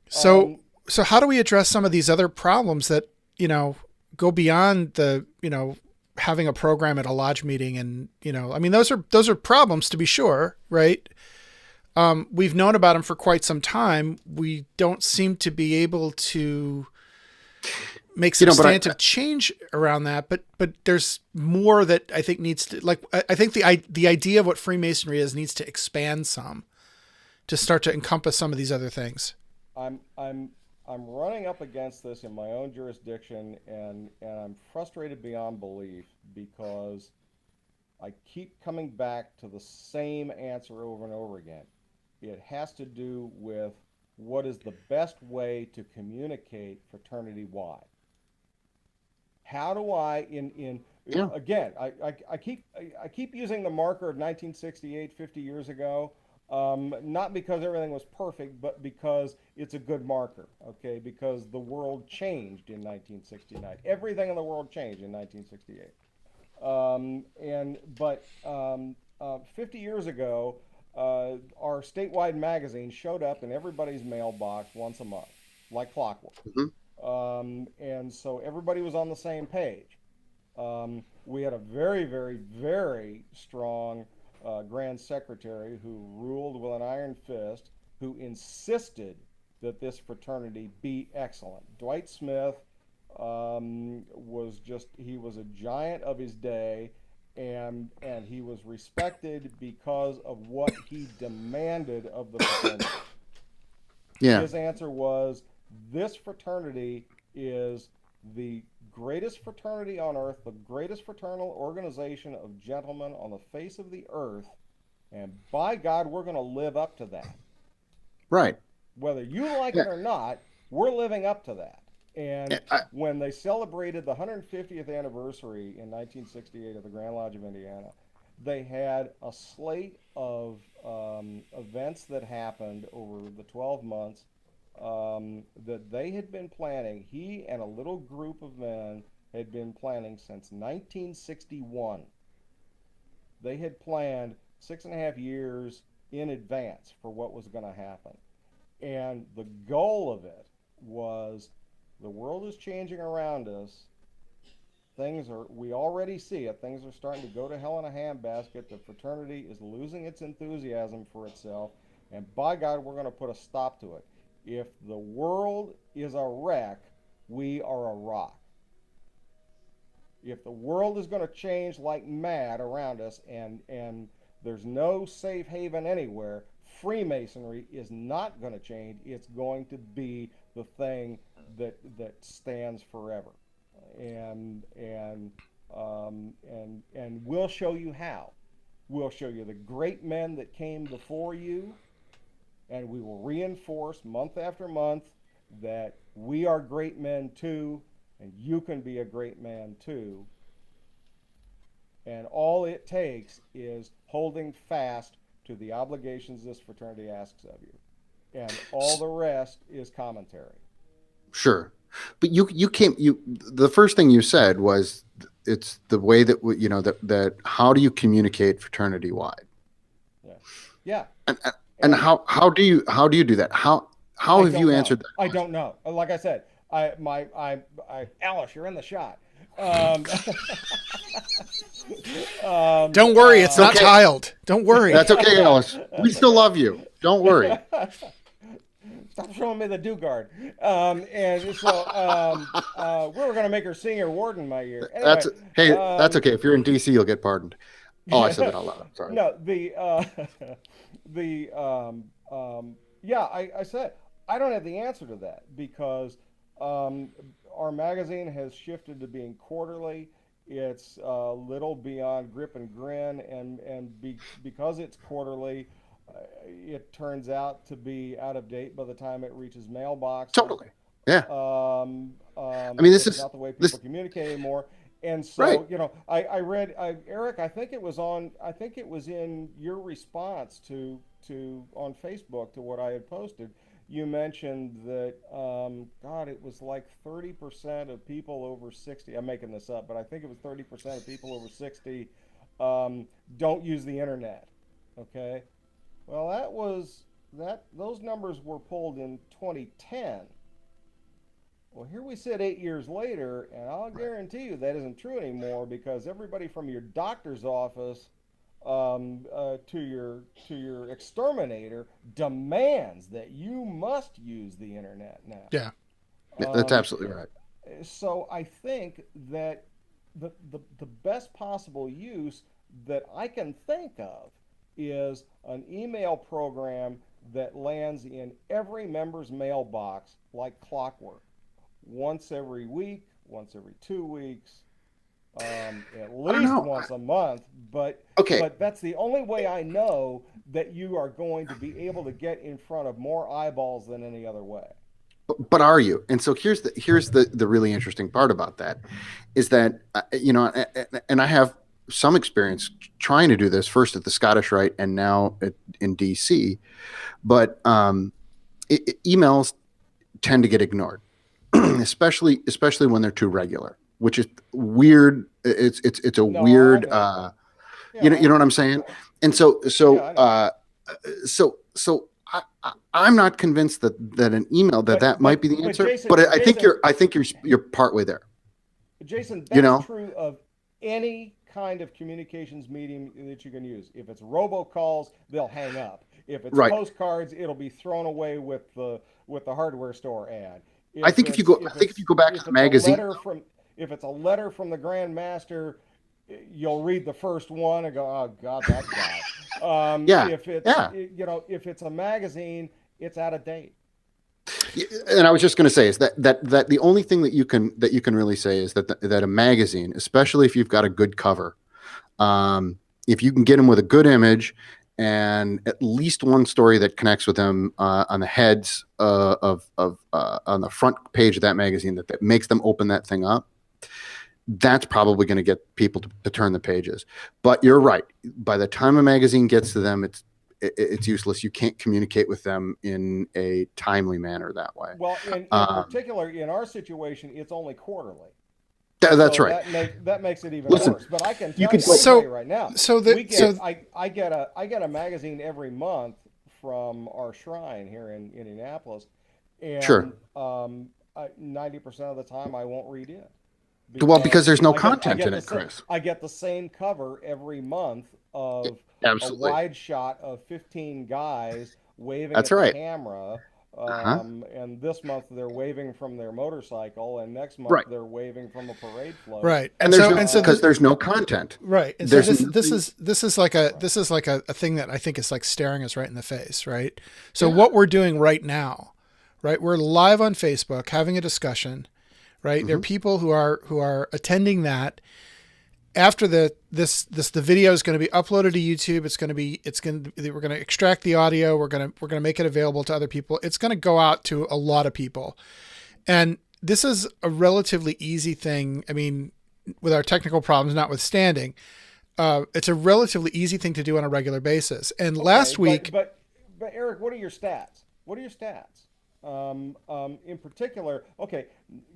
Mm-hmm. So how do we address some of these other problems that go beyond the having a program at a lodge meeting? And I mean, those are problems, to be sure, right? We've known about them for quite some time. We don't seem to be able to make substantive change around that, but there's more that I think needs to, like, I think the idea of what Freemasonry is needs to expand some to start to encompass some of these other things. I'm running up against this in my own jurisdiction, and I'm frustrated beyond belief, because I keep coming back to the same answer over and over again. It has to do with what is the best way to communicate fraternity-wide. How do I, Yeah. again, I keep using the marker of 1968, 50 years ago, not because everything was perfect, but because it's a good marker, okay? Because the world changed in 1969. Everything in the world changed in 1968. 50 years ago, our statewide magazine showed up in everybody's mailbox once a month, like clockwork. And so everybody was on the same page. We had a very, very, very strong Grand Secretary who ruled with an iron fist, who insisted that this fraternity be excellent. Dwight Smith he was a giant of his day, and he was respected because of what he demanded of the fraternity. Yeah. His answer was, this fraternity is the greatest fraternity on earth, the greatest fraternal organization of gentlemen on the face of the earth, and by God, we're going to live up to that. Right. Whether you like it or not, we're living up to that. And when they celebrated the 150th anniversary in 1968 of the Grand Lodge of Indiana, they had a slate of events that happened over the 12 months that they had been planning. He and a little group of men had been planning since 1961. They had planned 6.5 years in advance for what was going to happen. And the goal of it was, the world is changing around us. We already see it. Things are starting to go to hell in a handbasket. The fraternity is losing its enthusiasm for itself. And by God, we're going to put a stop to it. If the world is a wreck, we are a rock. If the world is going to change like mad around us, and there's no safe haven anywhere, Freemasonry is not going to change. It's going to be the thing that stands forever, and we'll show you how. We'll show you the great men that came before you, and we will reinforce month after month that we are great men too, and you can be a great man too. And all it takes is holding fast to the obligations this fraternity asks of you, and all the rest is commentary. Sure. But the first thing you said was, it's the way that that how do you communicate fraternity wide? Yeah. And how do you do that? How have you answered that question? I don't know. Like I said, Alice, you're in the shot. Don't worry, it's not tiled. Don't worry. That's okay, Alice. We still love you. Don't worry. Stop showing me the do-guard. And so we were going to make her senior warden my year. Anyway, that's okay. If you're in DC, you'll get pardoned. Oh, I said that out loud. I'm sorry. No, I said I don't have the answer to that, because our magazine has shifted to being quarterly. It's a little beyond grip and grin, and because it's quarterly, it turns out to be out of date by the time it reaches mailboxes. Totally. Yeah. This is not the way people communicate anymore. And so, right. I read, Eric, I think it was in your response to on Facebook to what I had posted. You mentioned that, it was like 30% of people over 60, I'm making this up, but I think it was 30% of people over 60 don't use the internet. Okay. Well, those numbers were pulled in 2010. Well, here we sit 8 years later, and I'll guarantee you that isn't true anymore, because everybody from your doctor's office to your exterminator demands that you must use the internet now. Yeah, that's absolutely right. So I think that the best possible use that I can think of is an email program that lands in every member's mailbox like clockwork. Once every week, once every 2 weeks, at I don't least know. once a month. But Okay. but that's the only way I know that you are going to be able to get in front of more eyeballs than any other way. But are you? And so here's the really interesting part about that is that and I have some experience trying to do this first at the Scottish Rite and now in DC, but emails tend to get ignored, especially when they're too regular, which is weird. It's a No, weird. I know. You Yeah, know I you know know. what I'm saying? And so Yeah, I know. I'm not convinced that an email that might be the But answer. Jason, But I think you're partway there. Jason, You that's know, true of any kind of communications medium that you can use. If it's robocalls, they'll hang up. If it's right? postcards, it'll be thrown away with the hardware store ad. I If think if you it's go, I if think if it's you go back to if the it's a magazine, letter from if it's a letter from the Grand Master, you'll read the first one and go, "Oh God, that guy." yeah, If it's yeah. if it's a magazine, it's out of date. And I was just going to say is that the only thing that you can really say is that a magazine, especially if you've got a good cover, if you can get them with a good image and at least one story that connects with them on the heads on the front page of that magazine that makes them open that thing up, that's probably going to get people to turn the pages. But you're right. By the time a magazine gets to them, it's useless. You can't communicate with them in a timely manner that way. Well, in Um, particular, in our situation, it's only quarterly. that's So right. that makes it even Listen, worse. But I can you tell could you, I go. can tell you So right now, so we that get so I get a magazine every month from our shrine here in Indianapolis, Sure. and 90% of the time I won't read it Well, because because there's no content in it, Chris. I get the same cover every month of a Absolutely. wide shot of 15 guys waving That's at the right. camera. Uh-huh. And this month they're waving from their motorcycle, and next month Right. they're waving from a parade float. right. And Uh, there's no content. Right. And so There's this nothing. is a thing that I think is like staring us right in the face, right? So Yeah. what we're doing right now, right? We're live on Facebook having a discussion, right? There are people who are attending that. After the video is going to be uploaded to YouTube. We're going to extract the audio. We're going to make it available to other people. It's going to go out to a lot of people. And this is a relatively easy thing. I mean, with our technical problems notwithstanding, it's a relatively easy thing to do on a regular basis. And last okay, week, but Eric, what are your stats? What are your stats? In particular, okay,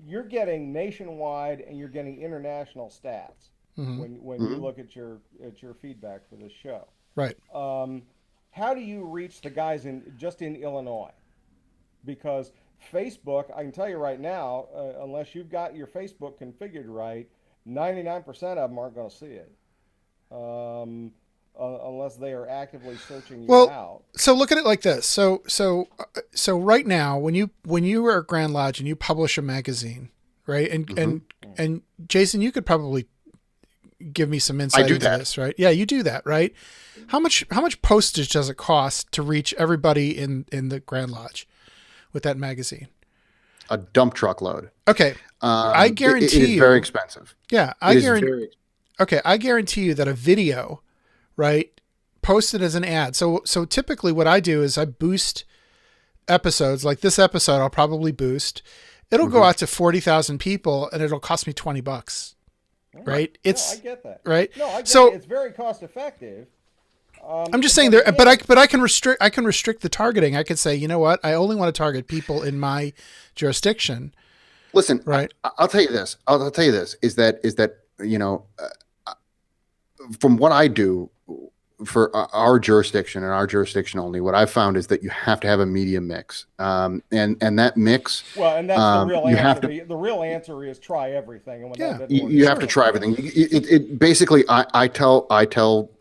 you're getting nationwide and you're getting international stats when you look at your feedback for this show. right. How do you reach the guys in Illinois? Because Facebook, I can tell you right now, unless you've got your Facebook configured right, 99% of them aren't going to see it, unless they are actively searching you Well, out. so look at it like this. So right now, when you are at Grand Lodge and you publish a magazine, right? And Jason, you could probably give me some insight into this, right? Yeah, you do that, right? How much postage does it cost to reach everybody in the Grand Lodge with that magazine? A dump truck load. Okay, I guarantee it is you, very expensive. Yeah, I guarantee you that a video, right, posted as an ad. So typically what I do is I boost episodes. Like this episode, I'll probably boost. It'll go out to 40,000 people, and it'll cost me $20. Right? I get that. Right. No, I get so it. It's very cost effective. I'm just saying there, but I can restrict the targeting. I could say, you know what? I only want to target people in my jurisdiction. Listen, right. I'll tell you this. I'll tell you this is that from what I do for our jurisdiction and our jurisdiction only, what I've found is that you have to have a media mix, and that mix. Well, and that's the real you answer. have to, the real answer is try everything, and when that doesn't work, you have to try everything. It basically, I tell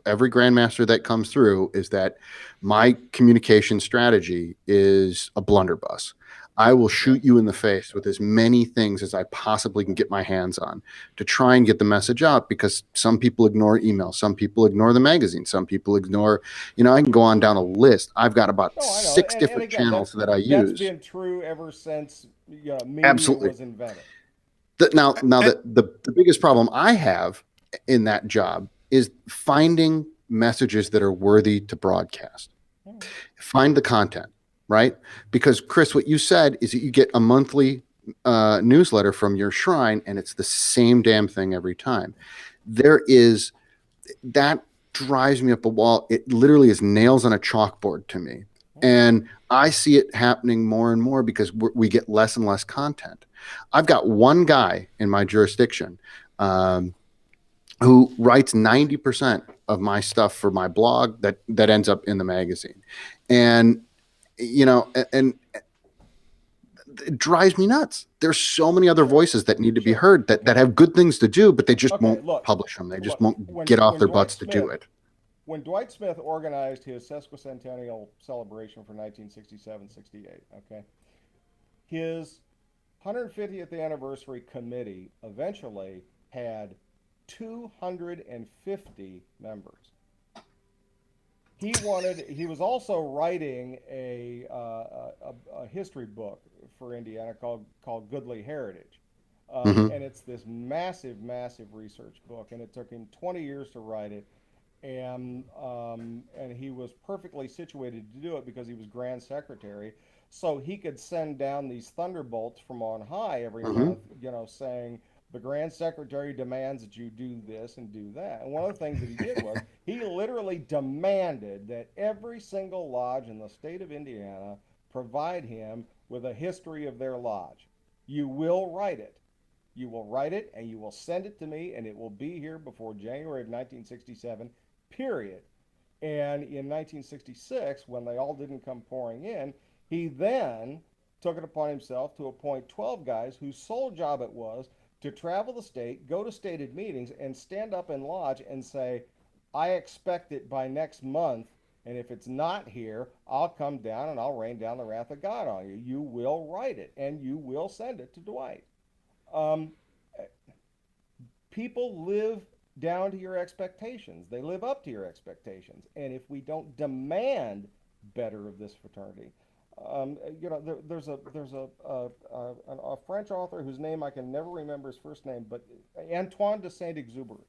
every grandmaster that comes through is that my communication strategy is a blunderbuss. I will shoot you in the face with as many things as I possibly can get my hands on to try and get the message out, because some people ignore email. Some people ignore the magazine. Some people ignore, I can go on down a list. I've got about six different channels that I use. That's been true ever since media Absolutely. was invented. The biggest problem I have in that job is finding messages that are worthy to broadcast. Find the content, right? Because Chris, what you said is that you get a monthly newsletter from your shrine, and it's the same damn thing every time. That drives me up a wall. It literally is nails on a chalkboard to me. And I see it happening more and more because we get less and less content. I've got one guy in my jurisdiction who writes 90% of my stuff for my blog that ends up in the magazine. And, and it drives me nuts. There's so many other voices that need to be heard that have good things to do, but they just won't publish them. They just won't get off their butts to do it. When Dwight Smith organized his sesquicentennial celebration for 1967-68, okay, his 150th anniversary committee eventually had 250 members. He was also writing a history book for Indiana called Goodly Heritage. And it's this massive research book, and it took him 20 years to write it. And he was perfectly situated to do it because he was Grand Secretary, so he could send down these thunderbolts from on high every month, saying the Grand Secretary demands that you do this and do that. And one of the things that he did was he literally demanded that every single lodge in the state of Indiana provide him with a history of their lodge. You will write it. You will write it, and you will send it to me, and it will be here before January of 1967. Period. And in 1966, when they all didn't come pouring in, he then took it upon himself to appoint 12 guys whose sole job it was to travel the state, go to stated meetings, and stand up in lodge and say, I expect it by next month, and if it's not here, I'll come down and I'll rain down the wrath of God on you. You will write it, and you will send it to Dwight. People live down to your expectations. They live up to your expectations. And if we don't demand better of this fraternity, there's a French author whose name I can never remember his first name, but Antoine de Saint-Exupéry.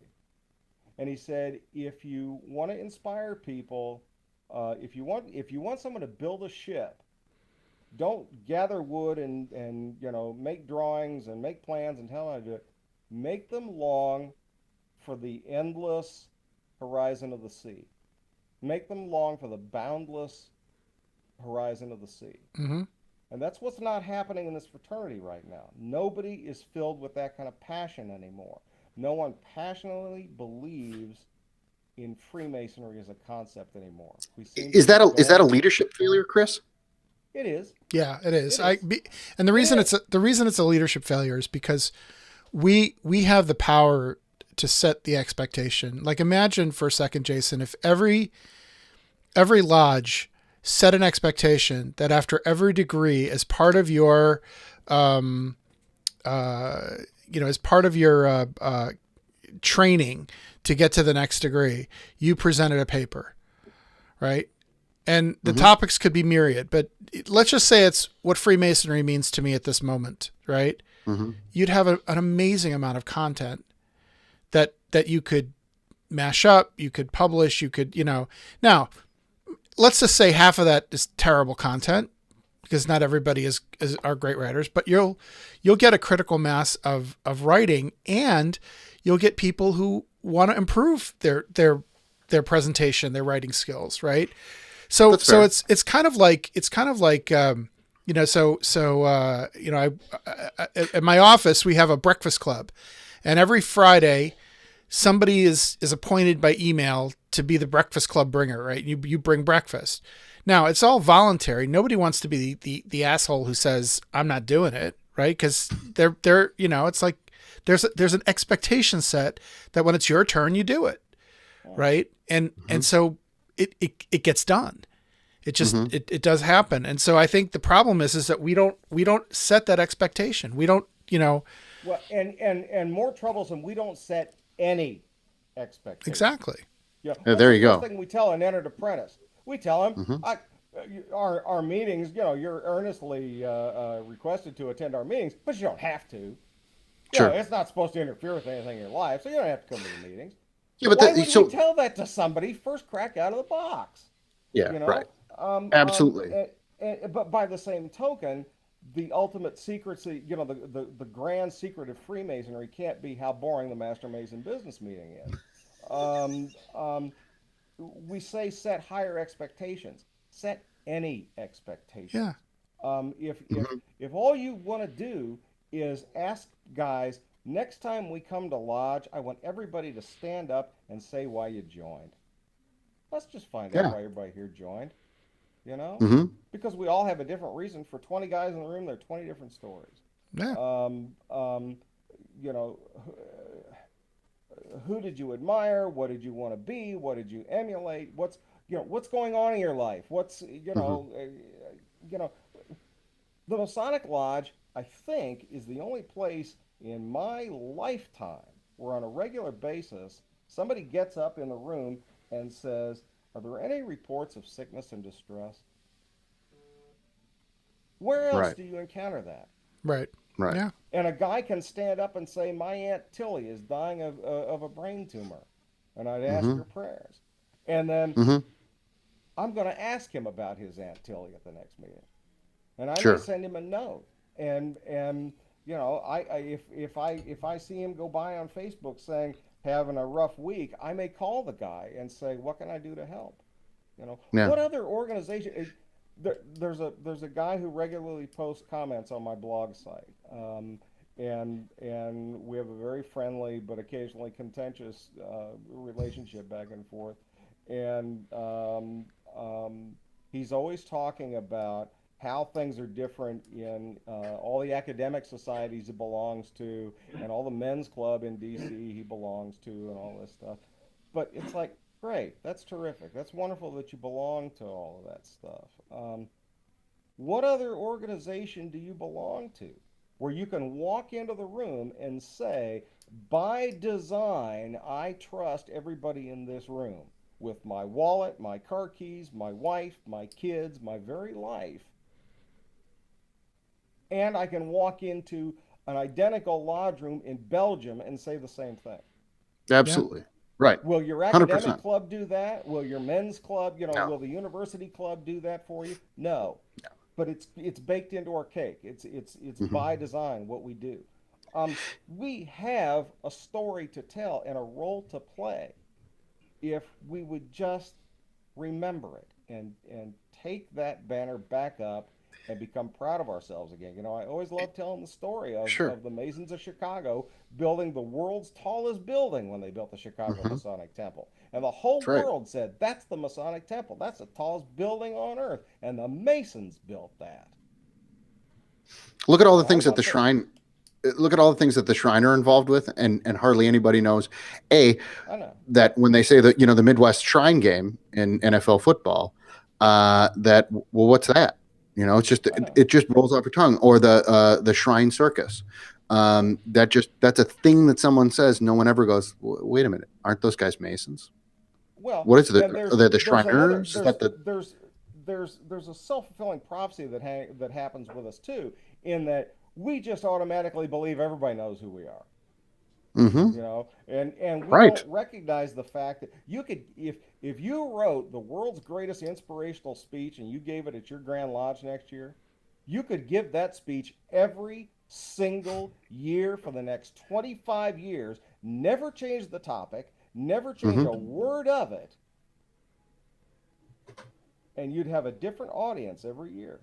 And he said, if you want to inspire people, if you want someone to build a ship, don't gather wood and make drawings and make plans and tell them how to do it. Make them long for the endless horizon of the sea. Make them long for the boundless horizon of the sea. And that's what's not happening in this fraternity right now. Nobody is filled with that kind of passion anymore. No one passionately believes in Freemasonry as a concept anymore. Is that a leadership failure, Chris? It is. Yeah, it is. And the reason it's a leadership failure is because we have the power to set the expectation. Like, imagine for a second, Jason, if every lodge set an expectation that after every degree, as part of your, as part of your training to get to the next degree, you presented a paper, right? And the topics could be myriad, but let's just say it's what Freemasonry means to me at this moment, right? You'd have an amazing amount of content that you could mash up, you could publish, you could, now let's just say half of that is terrible content because not everybody are great writers, but you'll get a critical mass of writing, and you'll get people who want to improve their presentation, their writing skills, right? So it's kind of like at my office we have a breakfast club, and every Friday somebody is appointed by email to be the breakfast club bringer, right? You bring breakfast. Now it's all voluntary. Nobody wants to be the asshole who says I'm not doing it, right? Because they're it's like there's an expectation set that when it's your turn you do it, right? And so it gets done. It just it does happen. And so I think the problem is that we don't set that expectation. We don't, Well, and more troublesome, we don't set any expectation. Exactly. Yeah. There you go. First thing we tell an entered apprentice, we tell him, our meetings. You're earnestly requested to attend our meetings, but you don't have to. Sure. It's not supposed to interfere with anything in your life, so you don't have to come to the meetings. Yeah, but Why would we tell that to somebody first crack out of the box? yeah, You right. know, Absolutely. but by the same token, the ultimate secrecy, the grand secret of Freemasonry can't be how boring the Master Mason business meeting is. Um, um, we say set higher expectations. Set any expectations. Yeah. If all you want to do is ask guys, next time we come to lodge, I want everybody to stand up and say why you joined. Let's just find out Yeah. why everybody here joined. Mm-hmm. Because we all have a different reason. For 20 guys in the room, there are 20 different stories. Yeah. You know, who did you admire? What did you want to be? What did you emulate? What's going on in your life? The Masonic Lodge, I think, is the only place in my lifetime where on a regular basis somebody gets up in the room and says, "Are there any reports of sickness and distress?" Where else Right. do you encounter that? Right. Right. Yeah. And a guy can stand up and say, "My Aunt Tilly is dying of a brain tumor, and I'd ask Mm-hmm. your prayers." And then Mm-hmm. I'm going to ask him about his Aunt Tilly at the next meeting, and I may Sure. send him a note. And if I see him go by on Facebook saying having a rough week, I may call the guy and say, "What can I do to help?" Yeah. What other organization? There's a guy who regularly posts comments on my blog site, and we have a very friendly but occasionally contentious relationship back and forth, and he's always talking about how things are different in all the academic societies he belongs to, and all the men's club in DC he belongs to, and all this stuff. But it's like, great, that's terrific. That's wonderful that you belong to all of that stuff. What other organization do you belong to where you can walk into the room and say, by design, I trust everybody in this room with my wallet, my car keys, my wife, my kids, my very life, and I can walk into an identical lodge room in Belgium and say the same thing? Absolutely. Right. Will your academic 100%. club do that? Will your men's club, No. will the university club do that for you? No. But it's baked into our cake. It's by design what we do. We have a story to tell and a role to play if we would just remember it and take that banner back up and become proud of ourselves again. I always love telling the story of, Sure. of the Masons of Chicago building the world's tallest building when they built the Chicago Masonic Temple. And the whole That's right. world said, "That's the Masonic Temple. That's the tallest building on earth." And the Masons built that. Look at all the How things that about the that? shrine. Look at all the things that the shrine are involved with, and hardly anybody knows. I know. That when they say that the Midwest Shrine Game in NFL football, that well, what's that? It's just I know. it just rolls off your tongue. Or the Shrine Circus. That's a thing that someone says. No one ever goes, wait a minute, aren't those guys Masons? Well, What is it? and Are they the Shriners? Is that the there's a self-fulfilling prophecy that happens with us too, in that we just automatically believe everybody knows who we are. Mm-hmm. And we Right. don't recognize the fact that you could, if you wrote the world's greatest inspirational speech and you gave it at your Grand Lodge next year, you could give that speech every single year for the next 25 years, never change the topic, never change a word of it, and you'd have a different audience every year.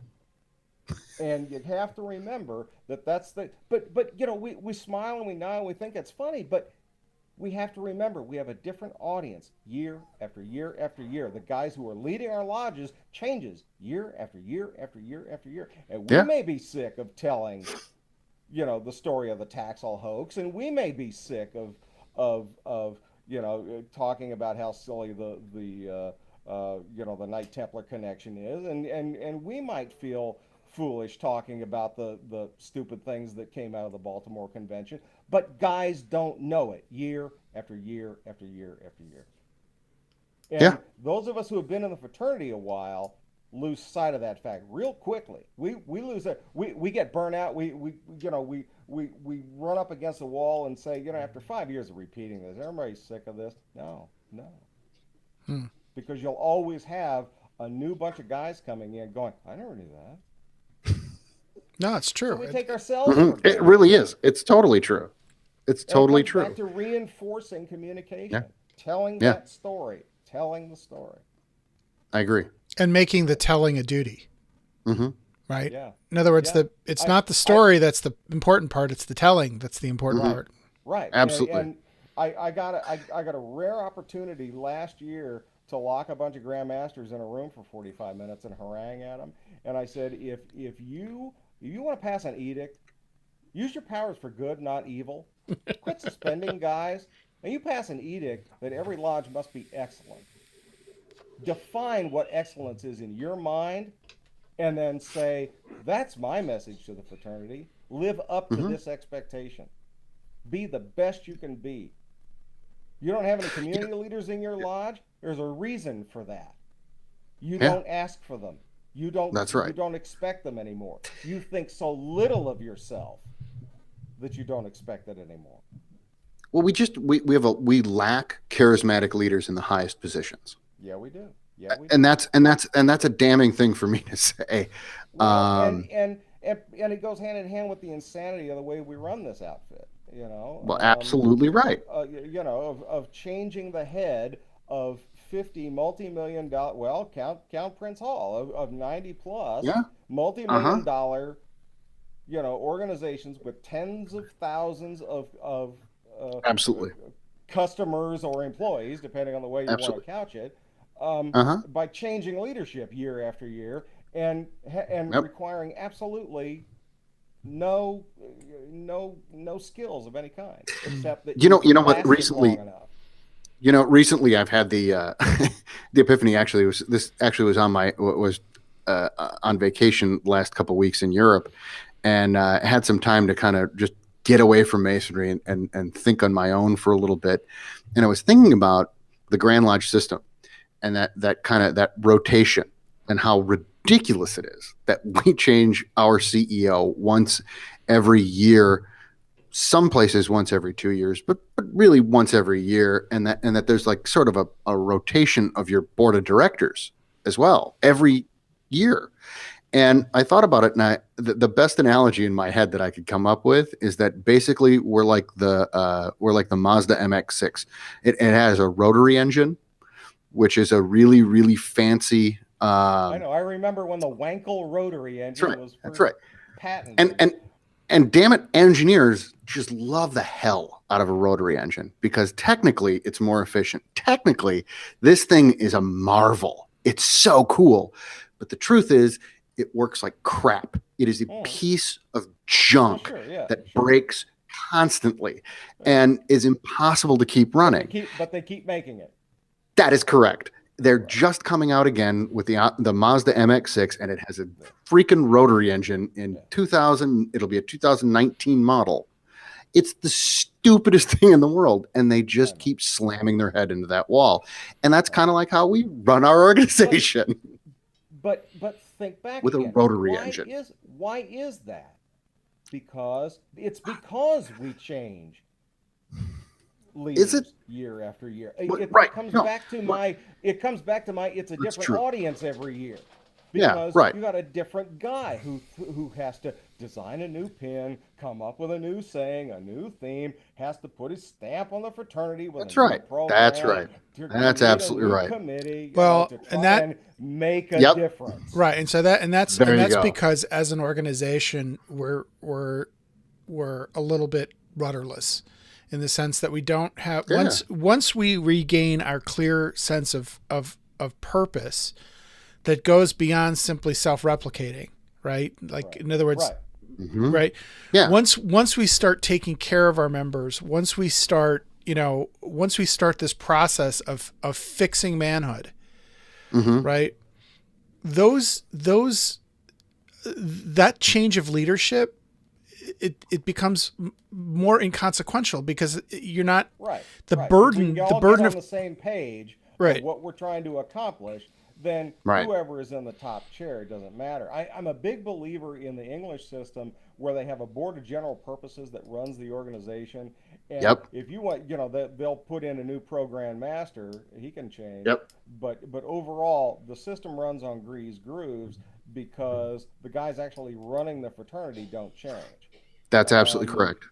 And you'd have to remember that that's the, but we smile and we nod and we think it's funny, but we have to remember we have a different audience year after year after year. The guys who are leading our lodges changes year after year after year after year. And we Yeah. may be sick of telling, the story of the Taxol hoax, and we may be sick of talking about how silly the Knight Templar connection is, and we might feel foolish talking about the stupid things that came out of the Baltimore Convention, but guys don't know it year after year after year after year. And Yeah. those of us who have been in the fraternity a while lose sight of that fact real quickly. We lose it. We get burnt out. We run up against the wall and say, after 5 years of repeating this, everybody's sick of this. No. Because you'll always have a new bunch of guys coming in going, I never knew that. No, it's true. So we take ourselves. It really is. It's totally true. It's totally true. Back to reinforcing communication, telling that story, telling the story. I agree. And making the telling a duty. Right? Yeah. In other words, it's not the story that's the important part, it's the telling that's the important part. Right. Absolutely. And I got a rare opportunity last year to lock a bunch of grandmasters in a room for 45 minutes and harangue at them. And I said, if you want to pass an edict, use your powers for good, not evil. Quit suspending guys. And you pass an edict that every lodge must be excellent. Define what excellence is in your mind, and then say, that's my message to the fraternity. Live up to this expectation. Be the best you can be. You don't have any community leaders in your lodge? There's a reason for that. You don't ask for them. You don't. That's right. You don't expect them anymore. You think so little of yourself that you don't expect it anymore. Well, we lack charismatic leaders in the highest positions. Yeah, we do. Yeah, we do. And that's a damning thing for me to say. Well, and it goes hand in hand with the insanity of the way we run this outfit. Well, absolutely right. Of changing the head of 50 multi-million dollar, well, count Prince Hall, of 90 plus multi-million dollar, organizations with tens of thousands of absolutely customers or employees, depending on the way you want to couch it, by changing leadership year after year and requiring absolutely no skills of any kind, except that recently I've had the the epiphany. Actually, was on vacation last couple of weeks in Europe, and had some time to kind of just get away from Masonry and think on my own for a little bit. And I was thinking about the Grand Lodge system and that rotation and how ridiculous it is that we change our CEO once every year, some places once every 2 years, but really once every year. And that there's like sort of a rotation of your board of directors as well every year. And I thought about it, and the best analogy in my head that I could come up with is that basically we're like the Mazda MX-6. It has a rotary engine, which is a really, really fancy. I know. I remember when the Wankel rotary engine was patented. And damn it, engineers just love the hell out of a rotary engine because technically it's more efficient. Technically, this thing is a marvel. It's so cool. But the truth is, it works like crap. It is a piece of junk that breaks constantly and is impossible to keep running. But they keep making it. That is correct. They're just coming out again with the Mazda MX-6, and it has a freaking rotary engine in 2000. It'll be a 2019 model. It's the stupidest thing in the world, and they just keep slamming their head into that wall. And that's kind of like how we run our organization. But think back with again. A rotary engine. Why is that? Because we change leaders year after year. It comes back to my it's a different audience every year. Because you got a different guy who has to design a new pin, come up with a new saying, a new theme, has to put his stamp on the fraternity with That's right. That's right. That's absolutely right. Committee, and make a difference. Right. And so that's because as an organization we're a little bit rudderless in the sense that we don't have once we regain our clear sense of purpose that goes beyond simply self-replicating, right? Like in other words, right? Yeah. Once we start taking care of our members, once we start this process of fixing manhood, right? That change of leadership, it becomes more inconsequential because you're not the burden on the same page. Right. What we're trying to accomplish. then Right. whoever is in the top chair, it doesn't matter. I'm a big believer in the English system where they have a board of general purposes that runs the organization. And Yep. if you want, they'll put in a new program master, he can change. Yep. But overall, the system runs on grooves because the guys actually running the fraternity don't change. That's absolutely correct.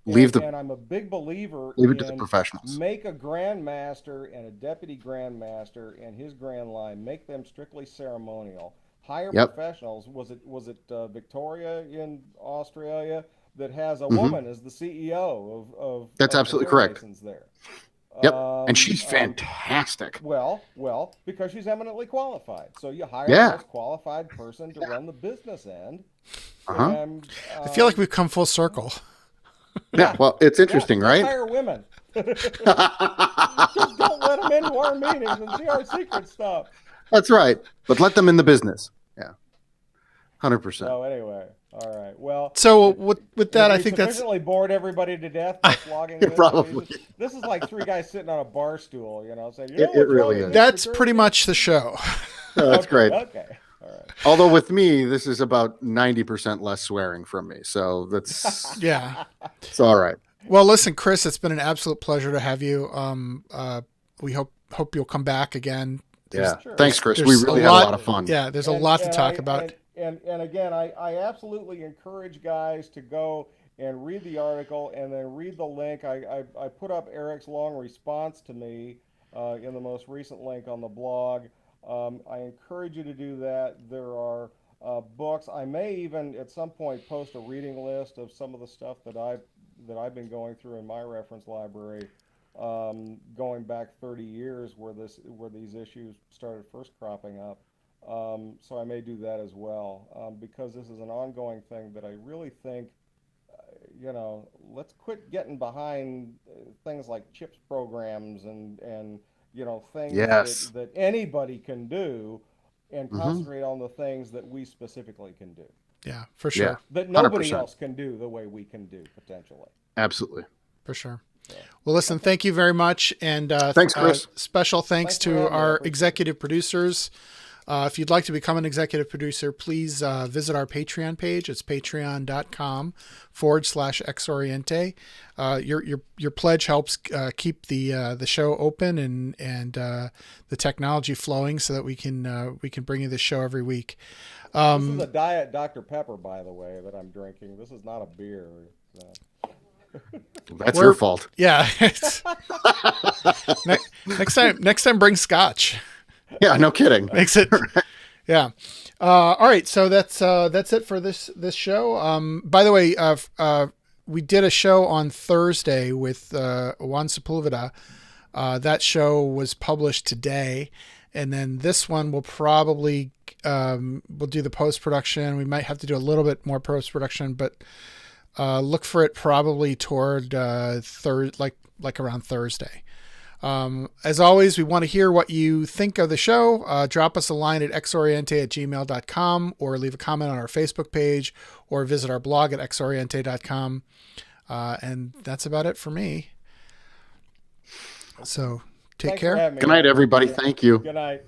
And I'm a big believer leave it to the professionals. Make a grand master and a deputy grand master and his grand line, make them strictly ceremonial. Hire professionals. Was it Victoria in Australia that has a woman as the CEO of That's of absolutely the correct. Freemasons there? Yep. And she's fantastic. Well, because she's eminently qualified. So you hire Yeah. the most qualified person to run the business end. Uh-huh. And, I feel like we've come full circle. Yeah. Well, it's interesting, right? Hire women. Just don't let them into our meetings and see our secret stuff. That's right. But let them in the business. Yeah. 100%. So anyway, all right. Well, So with that, I think that's sufficiently bored everybody to death by slogging this. Probably. This is like three guys sitting on a bar stool, saying, It really is. that's pretty much the show. No, that's great. Okay. All right. Although with me, this is about 90% less swearing from me. So that's Yeah. it's all right. Well, listen, Chris, it's been an absolute pleasure to have you. We hope you'll come back again. Yeah. Sure. Thanks, Chris. We There's really a had a lot- lot of fun. Yeah, there's a lot to talk about. And again, I absolutely encourage guys to go and read the article and then read the link. I put up Eric's long response to me in the most recent link on the blog. I encourage you to do that. There are books. I may even at some point post a reading list of some of the stuff that I've been going through in my reference library, going back 30 years where these issues started first cropping up. So I may do that as well, because this is an ongoing thing that I really think, let's quit getting behind things like CHIPS programs and things Yes. that anybody can do, and concentrate on the things that we specifically can do, Yeah, for sure. Yeah. that nobody 100%. else can do the way we can do potentially. Absolutely. For sure. Well, listen, thank you very much. And Thanks, Chris. Special thanks Thanks for to having me. I our appreciate it. executive producers. If you'd like to become an executive producer, please visit our Patreon page. It's patreon.com/X-Oriente. Your pledge helps keep the show open and the technology flowing so that we can bring you this show every week. This is a Diet Dr. Pepper, by the way, that I'm drinking. This is not a beer. That's your fault. Yeah. Next time, bring scotch. Yeah, no kidding. Makes it. Yeah. All right. So that's it for this show. By the way, we did a show on Thursday with Juan Sepulveda. That show was published today, and then this one will probably we'll do the post production. We might have to do a little bit more post production, but look for it probably toward like around Thursday. As always, we want to hear what you think of the show. Drop us a line at xoriente@gmail.com or leave a comment on our Facebook page or visit our blog at xoriente.com. And that's about it for me. So take Thanks care. for having me. Good night, everybody. Thank you. Good night.